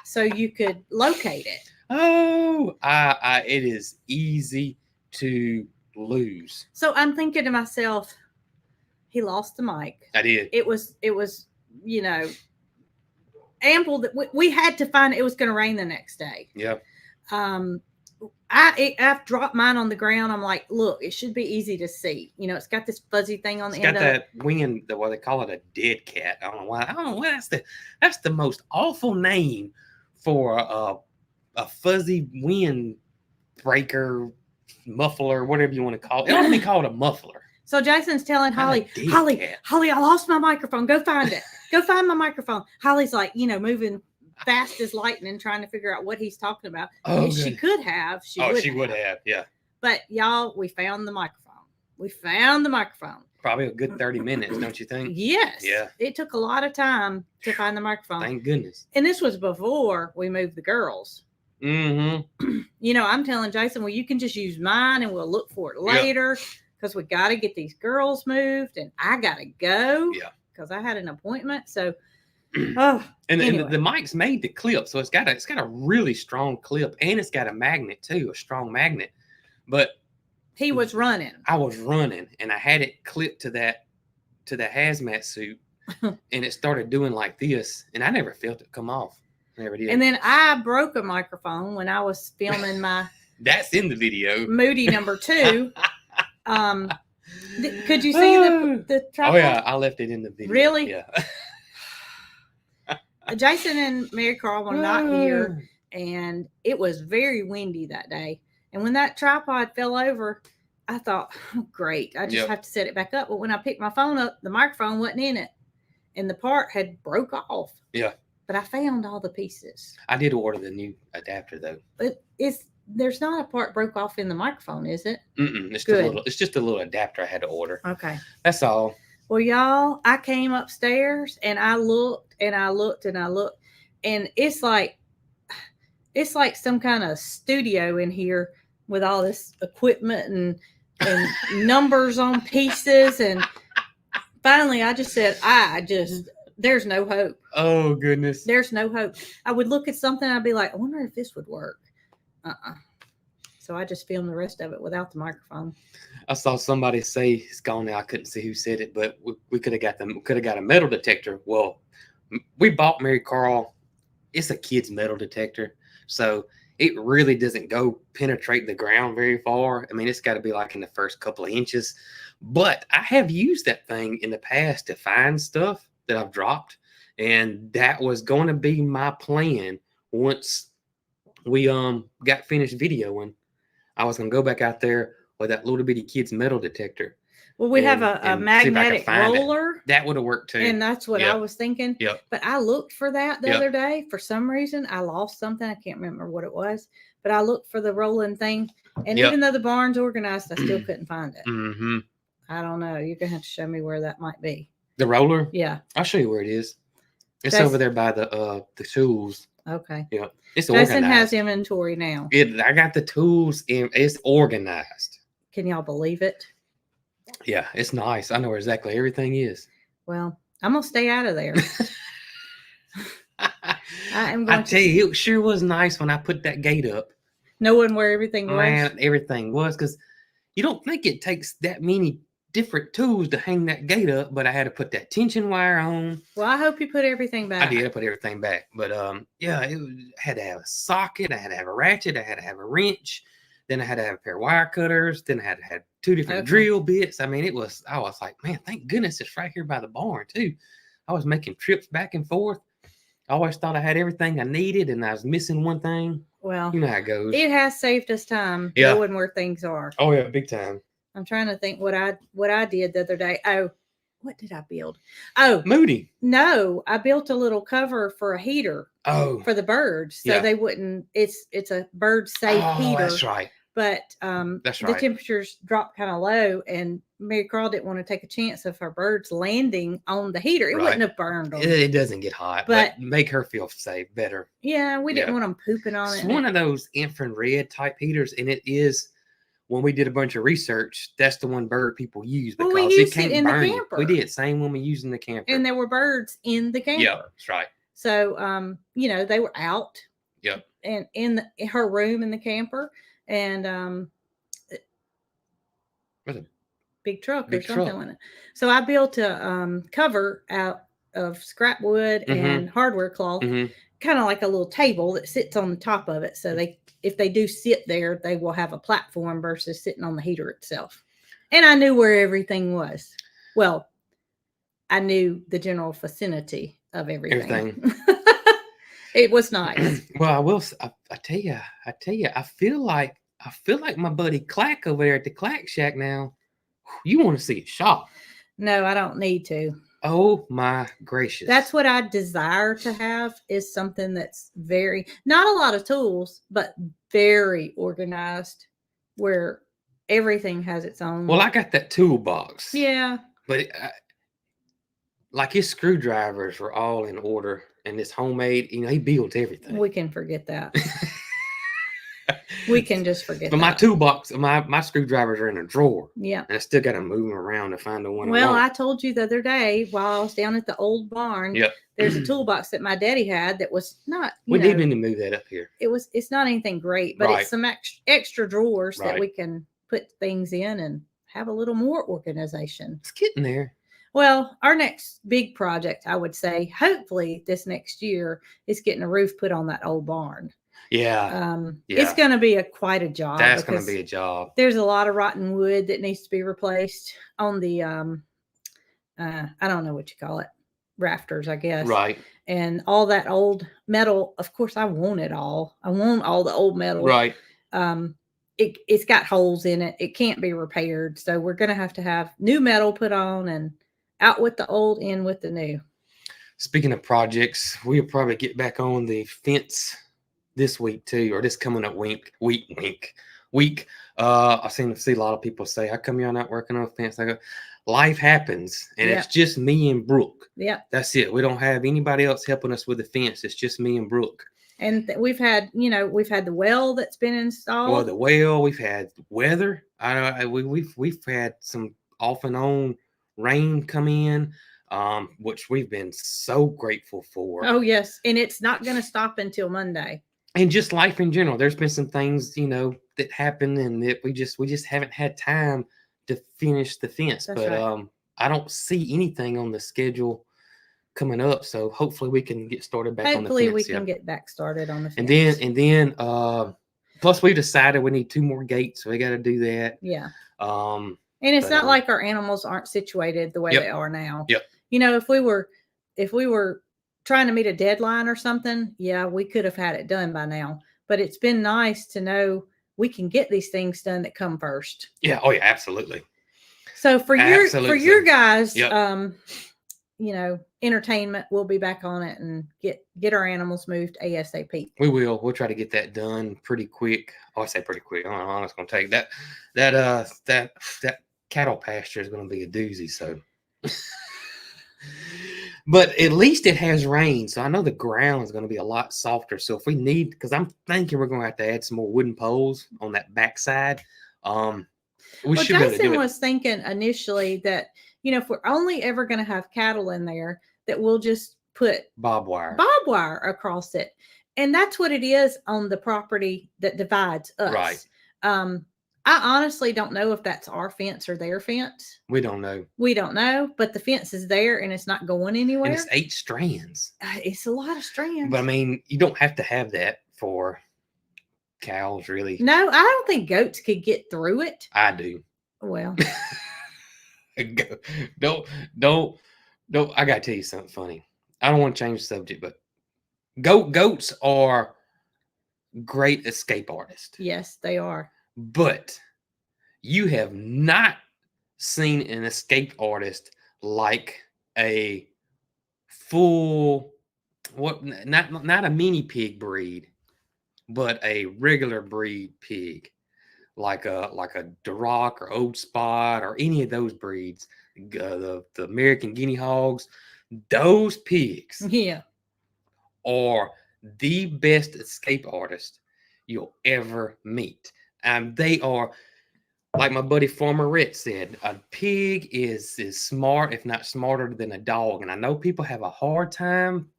so you could locate it. Oh, it is easy to lose. So I'm thinking to myself, he lost the mic. I did. It was, ample that we had to find it was going to rain the next day. Yeah. I've dropped mine on the ground. I'm like, look, it should be easy to see. It's got this fuzzy thing on the end of it. It's got that wing, what they call it, a dead cat. I don't know why. That's the most awful name for a fuzzy wind breaker, muffler, whatever you want to call it. It ought to be called a muffler. So Jason's telling Holly, I lost my microphone. Go find it. Go find my microphone. Holly's like, moving fast as lightning, trying to figure out what he's talking about. Oh, and she could have. She would have. Yeah. But y'all, we found the microphone. Probably a good 30 minutes, don't you think? Yes. Yeah. It took a lot of time to find the microphone. Thank goodness. And this was before we moved the girls. Mm-hmm. I'm telling Jason, well, you can just use mine and we'll look for it later because we got to get these girls moved and I got to go. Yeah. Because I had an appointment. So, and the mic's made to clip, so it's got a really strong clip, and it's got a magnet too, a strong magnet. But he was running. I was running, and I had it clipped to the hazmat suit, and it started doing like this, and I never felt it come off. Never did. And then I broke a microphone when I was filming my. That's in the video. Moody number 2. Could you see the tripod? Oh yeah, I left it in the video. Really? Yeah. Jason and Mary Carl were not here, and it was very windy that day. And when that tripod fell over, I thought, oh, great, I just have to set it back up. But when I picked my phone up, the microphone wasn't in it, and the part had broke off. Yeah. But I found all the pieces. I did order the new adapter though. But there's not a part broke off in the microphone, is it? It's just a little adapter I had to order. Okay. That's all. Well, y'all, I came upstairs and I looked and I looked and I looked, and it's like some kind of studio in here with all this equipment and numbers on pieces. And finally I just said, there's no hope. Oh goodness. There's no hope. I would look at something, I'd be like, I wonder if this would work. So I just filmed the rest of it without the microphone. I saw somebody say it's gone now. I couldn't see who said it, but we could have got a metal detector. Well, we bought Mary Carl. It's a kid's metal detector So it really doesn't go penetrate the ground very far. I mean, it's got to be like in the first couple of inches. But I have used that thing in the past to find stuff that I've dropped. And that was going to be my plan once we got finished videoing. I was going to go back out there with that little bitty kid's metal detector. Well, we have and a see if I could magnetic find it. roller. That would have worked too. And that's what I was thinking. Yep. But I looked for that the Yep. other day. For some reason, I lost something. I can't remember what it was. But I looked for the rolling thing. And Yep. even though the barn's organized, I still couldn't find it. Mm-hmm. I don't know. You're going to have to show me where that might be. The roller? Yeah. I'll show you where it is. It's Jason, over there by the tools. Okay. Yeah. It's Jason organized. has inventory now. I got the tools in. It's organized. Can y'all believe it? Yeah, it's nice. I know where exactly everything is. Well, I'm going to stay out of there. I tell you, it sure was nice when I put that gate up. Knowing where everything was. Man, everything was, because you don't think it takes that many different tools to hang that gate up, but I had to put that tension wire on. Well, I hope you put everything back. I did. I put everything back. But yeah, I had to have a socket. I had to have a ratchet. I had to have a wrench. Then I had to have a pair of wire cutters. Then I had to have 2 different drill bits. I mean, I was like, man, thank goodness it's right here by the barn too. I was making trips back and forth. I always thought I had everything I needed and I was missing one thing. Well, you know how it goes. It has saved us time knowing where things are. Oh yeah, big time. I'm trying to think what I did the other day. Oh, what did I build? Oh, Moody. No, I built a little cover for a heater. Oh, for the birds, so they wouldn't. It's a bird safe heater. That's right. But that's right. The temperatures dropped kind of low, and Mary Carl didn't want to take a chance of her birds landing on the heater. It wouldn't have burned them. It doesn't get hot, but make her feel safe better. Yeah, we didn't want them pooping on it. It's one of those infrared type heaters, and it is. When we did a bunch of research, that's the one bird people use because we used it in the camper. We did same one we used in the camper, and there were birds in the camper. Yeah, that's right. So, they were out. Yep. And in her room in the camper, and what's a big truck or something like that. So I built a cover out of scrap wood and hardware cloth, kind of like a little table that sits on the top of it. So if they do sit there, they will have a platform versus sitting on the heater itself. And I knew where everything was. Well, I knew the general vicinity of everything. It was nice. Well, I tell you, I feel like my buddy Clack over there at the Clack Shack now. You want to see it shop? No, I don't need to. Oh my gracious. That's what I desire to have, is something that's not a lot of tools, but very organized, where everything has its own. Well, I got that toolbox. Yeah. But like his screwdrivers were all in order, and it's homemade. He builds everything. We can forget that. We can just forget. But my toolbox, my screwdrivers are in a drawer. Yeah. And I still got to move them around to find the one. Well, I told you the other day while I was down at the old barn. Yep. There's a toolbox that my daddy had that was not. We need to move that up here. It's not anything great, but it's some extra drawers that we can put things in and have a little more organization. It's getting there. Well, our next big project, I would say, hopefully this next year, is getting a roof put on that old barn. Yeah. It's going to be quite a job. That's going to be a job. There's a lot of rotten wood that needs to be replaced on the, I don't know what you call it, rafters, I guess. Right. And all that old metal. Of course, I want it all. I want all the old metal. Right. It's got holes in it. It can't be repaired. So we're going to have new metal put on, and out with the old, in with the new. Speaking of projects, we'll probably get back on the fence this week too, or this coming up week. I seem to see a lot of people say, how come you're not working on a fence? I go, life happens, and it's just me and Brooke. Yeah. That's it. We don't have anybody else helping us with the fence. It's just me and Brooke. And we've had the well that's been installed. Well, the well, we've had weather. We've had some off and on rain come in, which we've been so grateful for. Oh yes, and it's not going to stop until Monday. And just life in general, there's been some things that happened, and that we just haven't had time to finish the fence. That's right. I don't see anything on the schedule coming up, so hopefully we can get started back on the Hopefully we fence. can get back started on the And fence. then plus we decided we need 2 more gates, so we got to do that. Yeah. Um, And it's but, not like our animals aren't situated the way Yep. they are now. Yep. You know, if we were trying to meet a deadline or something, yeah, we could have had it done by now. But it's been nice to know we can get these things done that come first. Yeah. Oh yeah, absolutely. So for your Absolutely. guys, Yep. you know, entertainment, we'll be back on it and get our animals moved ASAP. We will. We'll try to get that done pretty quick. Oh, I say pretty quick. I don't know how long it's going to take. That cattle pasture is going to be a doozy. So, but at least it has rain, so I know the ground is going to be a lot softer. So if we need, because I'm thinking we're going to have to add some more wooden poles on that backside. We Well, should be able to do Jason it. was thinking initially that, you know, if we're only ever going to have cattle in there, that we'll just put Barbed wire. across it. And that's what it is on the property that divides us. Right. I honestly don't know if that's our fence or their fence. We don't know. We don't know, but the fence is there and it's not going anywhere. And it's 8 strands. It's a lot of strands. But I mean, you don't have to have that for cows, really. No, I don't think goats could get through it. I do. Well, don't. I gotta tell you something funny. I don't want to change the subject, but goats are great escape artists. yes, they are. But you have not seen an escape artist like a full not a mini pig breed, but a regular breed pig, like a Duroc or Old Spot or any of those breeds, the American guinea hogs. Those pigs Yeah. are the best escape artists you'll ever meet. They are, like my buddy Farmer Rhett said, a pig is smart, if not smarter than a dog. And I know people have a hard time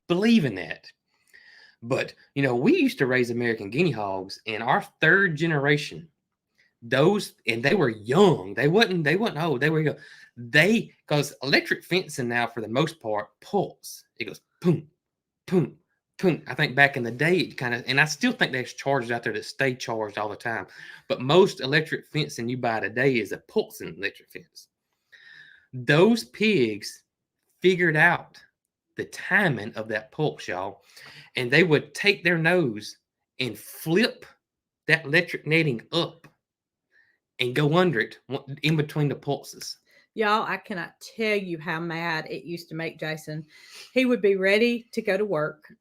believing that. But, you know, we used to raise American guinea hogs in our 3rd generation. And they were young. They wasn't old. They were young. Because electric fencing now, for the most part, pulls. It goes boom, boom, boom. I think back in the day, it kind of, and I still think there's chargers out there that stay charged all the time. But most electric fencing you buy today is a pulsing electric fence. Those pigs figured out the timing of that pulse, y'all. And they would take their nose and flip that electric netting up and go under it in between the pulses. Y'all, I cannot tell you how mad it used to make Jason. He would be ready to go to work.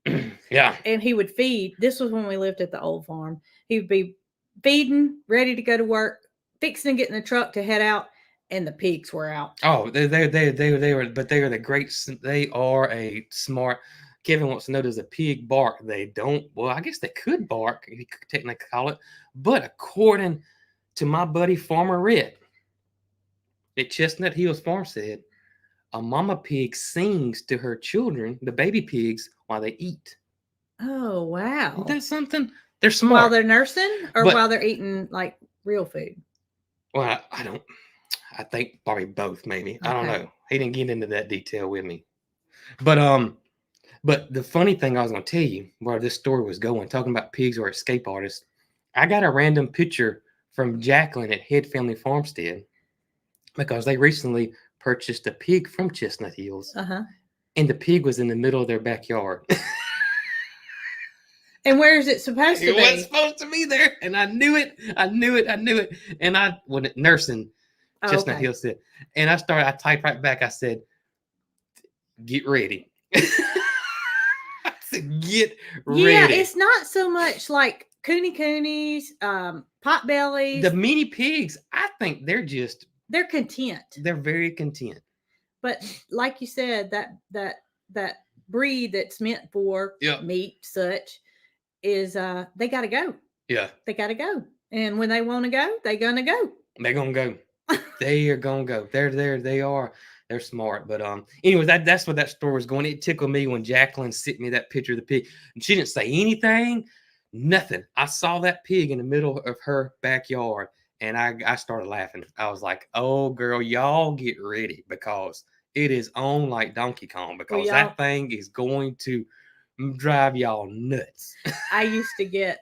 Yeah. And he would feed. This was when we lived at the old farm. He would be feeding, ready to go to work, fixing to get in the truck to head out, and the pigs were out. Oh, they were, but they are the great. They are a smart. Kevin wants to know, does a pig bark? They don't. Well, I guess they could bark, if you could technically call it. But according to my buddy Farmer Rhett at Chestnut Hills Farm, said a mama pig sings to her children, the baby pigs, while they eat. Oh, wow. Isn't that something? They're smart. While they're nursing or while they're eating like real food? Well, I don't. I think probably both, maybe. Okay. I don't know. He didn't get into that detail with me. But the funny thing I was going to tell you, where this story was going, talking about pigs or escape artists, I got a random picture from Jacqueline at Head Family Farmstead, because they recently purchased a pig from Chestnut Hills. Uh-huh. And the pig was in the middle of their backyard. And where is it supposed to be? It wasn't supposed to be there. And I knew it. And when nursing, Chestnut Hills said, and I typed right back. I said, get ready. I said, get ready. Yeah, it's not so much like coonies, potbellies. The mini pigs, I think they're content. They're very content. But like you said, that breed that's meant for meat, such, is they got to go. Yeah, they got to go. And when they want to go, they're gonna go. They're gonna go. They are gonna go. They are. They're smart. But anyways, that's what that story was going. It tickled me when Jacqueline sent me that picture of the pig, and she didn't say anything, nothing. I saw that pig in the middle of her backyard, and I started laughing. I was like, "Oh, girl, y'all get ready, because It is on like Donkey Kong because y'all- that thing is going to drive y'all nuts. I used to get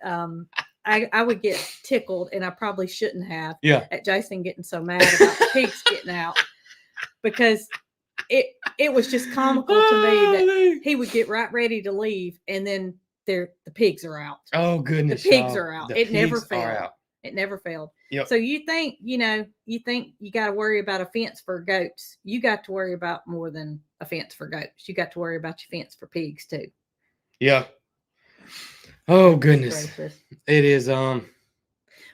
I would get tickled, and I probably shouldn't have, Yeah. at Jason getting so mad about the pigs getting out, because it was just comical to me that he would get right ready to leave, and then the pigs are out. Oh goodness, the pigs y'all. are out. The It never pigs are failed. out. It never failed. Yep. So you think you got to worry about a fence for goats. You got to worry about more than a fence for goats. You got to worry about your fence for pigs too. Yeah. Oh goodness. Gracious. It is Well,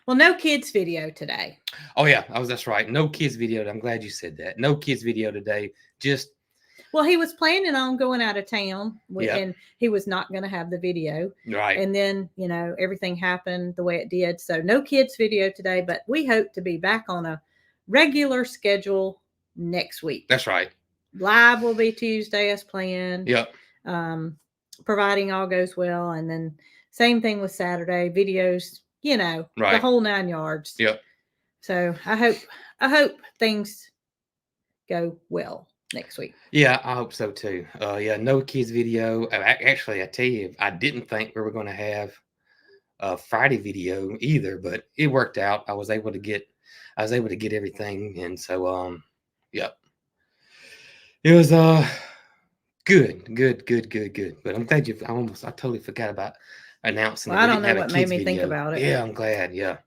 no kids video today. Oh yeah, that's right. No kids video. I'm glad you said that. No kids video today. Just Well, he was planning on going out of town, Yep. and he was not going to have the video. right. And then, everything happened the way it did. So no kids video today, but we hope to be back on a regular schedule next week. That's right. Live will be Tuesday as planned. Yep. Providing all goes well. And then same thing with Saturday, videos, the Right. whole 9 yards. Yep. So I hope things go well next week. Yeah, I hope so too. Yeah, no kids video. Actually, I tell you, I didn't think we were going to have a Friday video either, but it worked out. I was able to get everything, and so yep. It was good. But I'm glad I totally forgot about announcing. Well, that I we don't didn't know have a what made kids me think video. about it. Yeah, I'm glad. Yeah,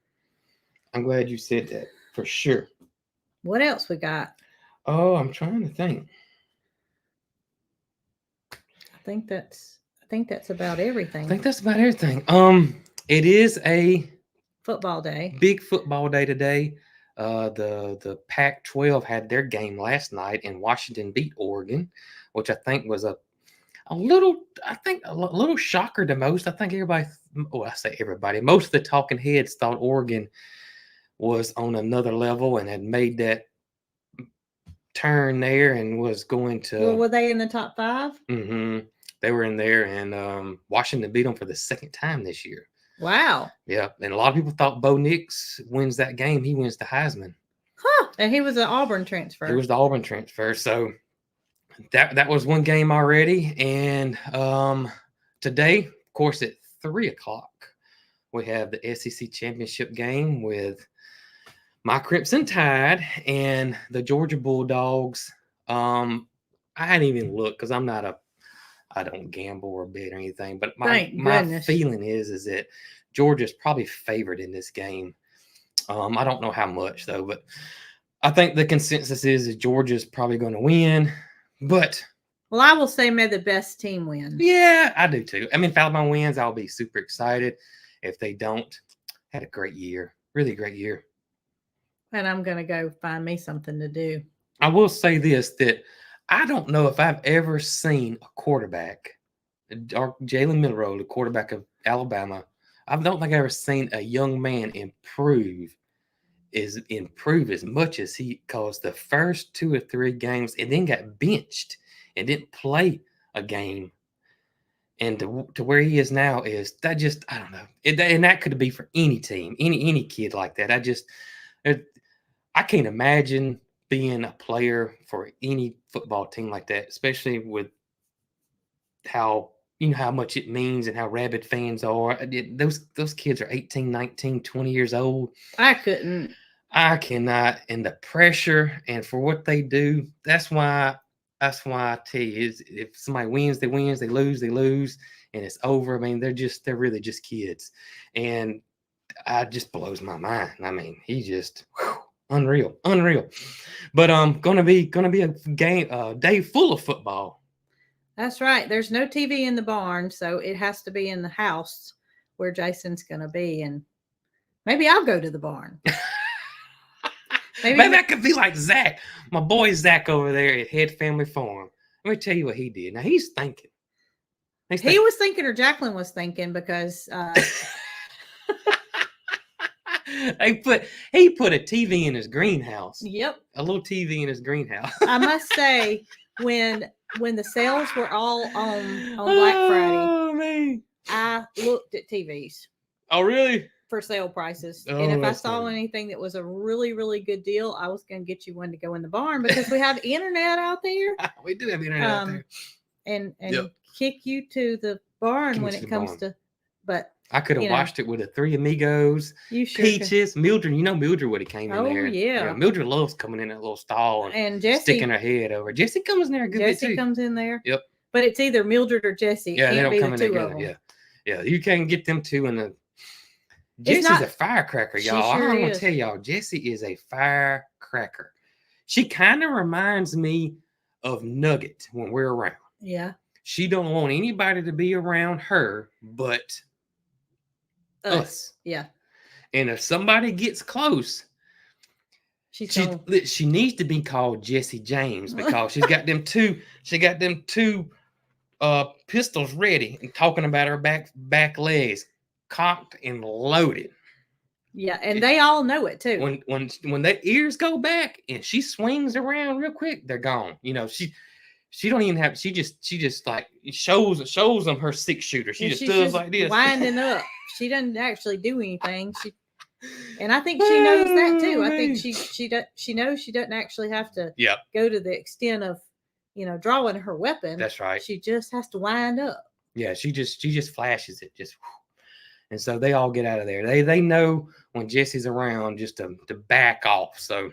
I'm glad you said that for sure. What else we got? Oh, I'm trying to think. I think that's about everything. I think that's about everything. It is a Football day. big football day today. The Pac-12 had their game last night, and Washington beat Oregon, which I think was a little shocker to most. I think everybody, I say everybody, most of the talking heads thought Oregon was on another level and had made that turn there and was going to. Well, were they in the top 5? Mm-hmm. They were in there, and Washington beat them for the second time this year. Wow. Yeah, and a lot of people thought Bo Nix wins that game. He wins the Heisman. Huh. And he was an Auburn transfer. He was the Auburn transfer. So that was one game already. And today, of course, at 3:00, we have the SEC championship game with my Crimson Tide and the Georgia Bulldogs. I hadn't even looked because I don't gamble or bet or anything, but my feeling is that Georgia's probably favored in this game. I don't know how much though, but I think the consensus is Georgia's probably going to win. But well, I will say may the best team win. Yeah, I do too. I mean, if Alabama wins, I'll be super excited. If they don't, had a great year, really great year. And I'm going to go find me something to do. I will say this, that I don't know if I've ever seen a quarterback, Jalen Milroe, the quarterback of Alabama. I don't think I've ever seen a young man improve as much as he caused the first 2 or 3 games and then got benched and didn't play a game. And to where he is now is that just, I don't know. And that could be for any team, any kid like that. I can't imagine being a player for any football team like that, especially with how much it means and how rabid fans are. Those kids are 18, 19, 20 years old. I cannot. And the pressure and for what they do, that's why I tell you, if somebody wins, they wins, they lose, and it's over. I mean, they're really just kids. And it just blows my mind. I mean, he just unreal. But gonna be a day full of football. That's right. There's no TV in the barn, so it has to be in the house where Jason's gonna be, and maybe I'll go to the barn. Maybe I could be like Zach, my boy Zach over there at Head Family Farm. Let me tell you what he did. Now he's thinking. He was thinking, or Jacqueline was thinking, because he put a TV in his greenhouse. Yep, a little TV in his greenhouse. I must say, when the sales were all on Black Friday, man, I looked at TVs. Oh, really? for sale prices. Oh, And if I that's saw funny. anything that was a really, really good deal, I was going to get you one to go in the barn because we have internet out there. We do have internet out there. And Yep. kick you to the barn Kick me when to it the comes barn. to, but I could have you know, watched it with the Three Amigos, you sure could. Peaches, Mildred. You know Mildred would have came in Oh, there. yeah. Mildred loves coming in that little stall And and sticking Jesse, her head over. Jessie comes in there a good bit Jesse too. comes in there. Yep. But it's either Mildred or Jesse. It Yeah, they can't don't be come the in two together. of them. Yeah. You can't get them two in the. It's Jesse's not- a firecracker, she y'all. sure I'm gonna is. tell y'all, Jessie is a firecracker. She kind of reminds me of Nugget when we're around. Yeah. She don't want anybody to be around her but us. Yeah. And if somebody gets close, She's she gonna... she needs to be called Jessie James because she's got them two. She got them two pistols ready and talking about her back legs cocked and loaded. Yeah, and they all know it too. When their ears go back and she swings around real quick, they're gone. You know, she don't even have. She just like shows them her 6-shooter. She And just she's does like this, winding up. She doesn't actually do anything. And I think she knows that too. I think she knows she doesn't actually have to go to the extent of, drawing her weapon. That's right. She just has to wind up. Yeah, she just flashes it, just. And so they all get out of there. They know when Jesse's around just to back off. So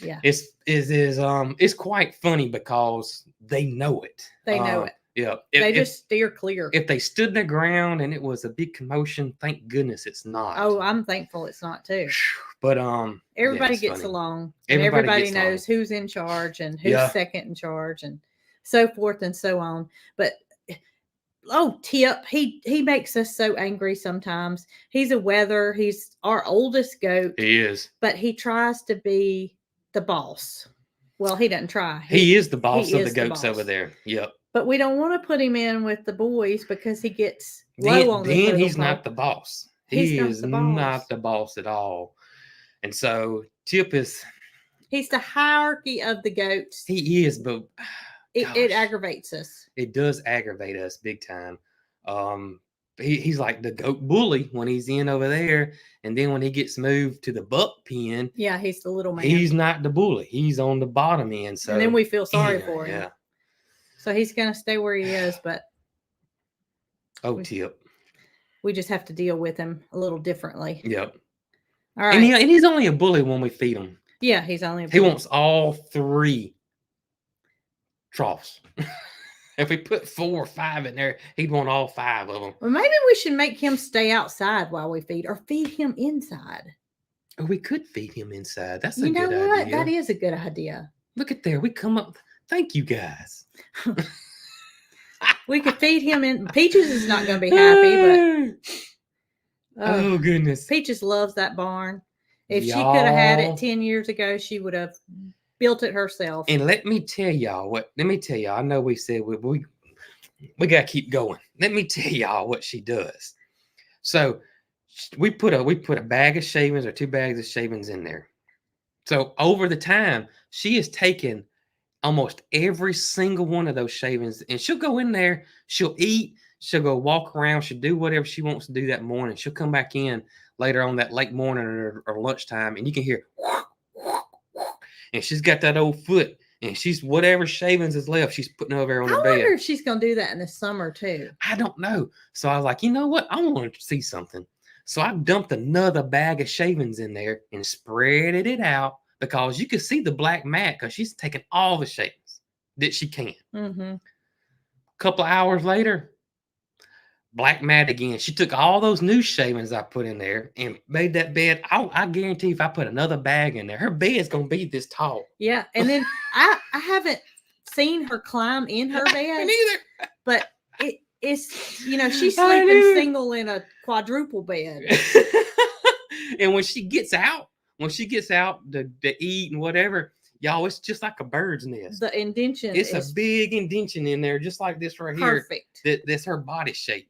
yeah, it's quite funny because they know it. They know it. Yeah, they just steer clear. If they stood their ground and it was a big commotion, thank goodness it's not. Oh, I'm thankful it's not too. But everybody gets funny. Along. And everybody knows who's in charge and who's second in charge and so forth and so on. But Tip, he makes us so angry sometimes. He's he's our oldest goat. He is. But he tries to be the boss. Well, he doesn't try. He is the boss of the goats over there. Yep. But we don't want to put him in with the boys because he gets low on the Then he's not the boss. He is not the boss at all. And so Tip is... He's the hierarchy of the goats. He is, but... It aggravates us. It does aggravate us big time. He's like the goat bully when he's in over there, and then when he gets moved to the buck pen, he's the little man. He's not the bully. He's on the bottom end. So and then we feel sorry for him. Yeah. So he's gonna stay where he is, but Tip. We just have to deal with him a little differently. Yep. All right. And he's only a bully when we feed him. Yeah, he's only a bully. He wants all 3 troughs. If we put 4 or 5 in there, he'd want all 5 of them. Well, maybe we should make him stay outside while we feed, or feed him inside. Or we could feed him inside. That's a good idea. You know what? idea. That is a good idea. Look at there. We come up. Thank you, guys. We could feed him in. Peaches is not going to be happy, but oh goodness, Peaches loves that barn. If she could have had it 10 years ago, she would have built it herself. And let me tell y'all. I know we said we gotta keep going. Let me tell y'all what she does. So we put a bag of shavings or 2 bags of shavings in there. So over the time, she has taken almost every single one of those shavings, and she'll go in there, she'll eat, she'll go walk around, she'll do whatever she wants to do that morning. She'll come back in later on that late morning or lunchtime, and you can hear, and she's got that old foot, and she's whatever shavings is left, she's putting over there on her bed. I wonder if she's going to do that in the summer too. I don't know. So I was like, you know what? I want to see something. So I dumped another bag of shavings in there and spreaded it out, because you could see the black mat because she's taking all the shavings that she can. Mm-hmm. A couple of hours later, black mat again. She took all those new shavings I put in there and made that bed. I guarantee if I put another bag in there, her bed's going to be this tall. Yeah. And then I haven't seen her climb in her bed. Neither. But it's, she's sleeping single in a quadruple bed. And when she gets out to eat and whatever, y'all, it's just like a bird's nest. The indention. It's a big indention in there, just like this right here. Perfect. That's her body shape.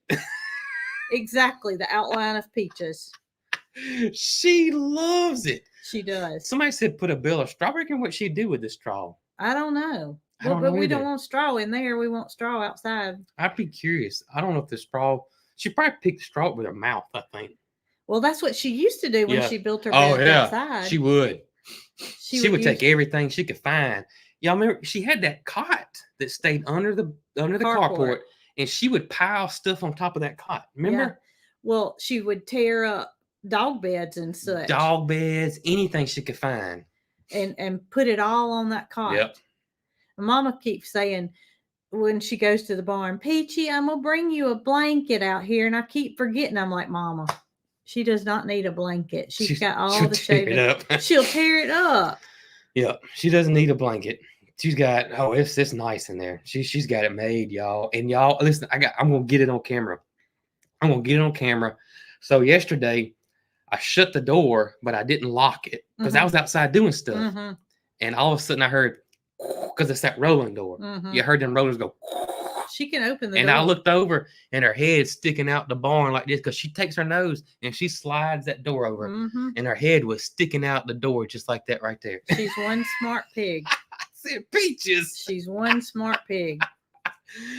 Exactly. The outline of Peaches. She loves it. She does. Somebody said put a bale of straw. I reckon what she'd do with the straw. I don't know. But we don't want straw in there. We want straw outside. I'd be curious. I don't know if the straw, she probably picked the straw with her mouth, I think. Well, that's what she used to do when Yeah. she built her Oh beds yeah, outside. she would. She would take use everything she could find. Y'all remember she had that cot that stayed under the carport, and she would pile stuff on top of that cot. Remember? Yeah. Well, she would tear up dog beds and such. Dog beds, anything she could find. And put it all on that cot. Yep. And Mama keeps saying when she goes to the barn, Peachy, I'm gonna bring you a blanket out here, and I keep forgetting. I'm like, Mama, she does not need a blanket. She's got all the shade up. She'll tear it up. Yeah, she doesn't need a blanket. She's got it's nice in there. She's got it made, y'all. And y'all listen, I'm gonna get it on camera. I'm gonna get it on camera. So yesterday I shut the door, but I didn't lock it because I was outside doing stuff. And all of a sudden I heard because it's that rolling door. You heard them rollers go. She can open the door. And I looked over and her head's sticking out the barn like this because she takes her nose and she slides that door over. And her head was sticking out the door just like that right there. She's one smart pig. I said, Peaches. She's one smart pig.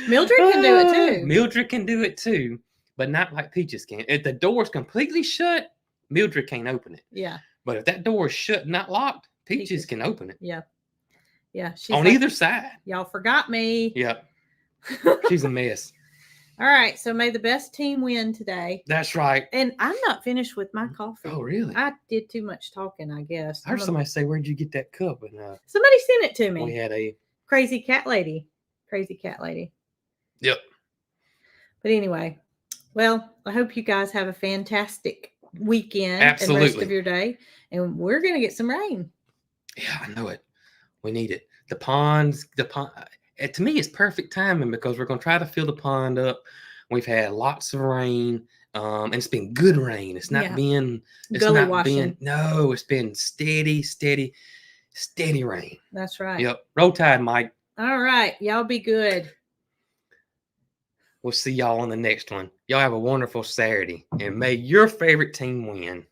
Mildred can do it too. Mildred can do it too, but not like Peaches can. If the door's completely shut, Mildred can't open it. Yeah. But if that door is shut, not locked, Peaches can open it. Yeah. Yeah. She's on either side. Y'all forgot me. Yep. She's a mess. All right. So may the best team win today. That's right. And I'm not finished with my coffee. Oh, really? I did too much talking, I guess. I heard somebody say, where'd you get that cup? And somebody sent it to me. We had a crazy cat lady. Yep. But anyway, well, I hope you guys have a fantastic weekend. Absolutely. And rest of your day. And we're going to get some rain. Yeah, I know it. We need it. The pond, to me, it's perfect timing because we're going to try to fill the pond up. We've had lots of rain, and it's been good rain. It's not been gully washing. No, it's been steady rain. That's right. Yep. Roll Tide, Mike. All right. Y'all be good. We'll see y'all on the next one. Y'all have a wonderful Saturday, and may your favorite team win.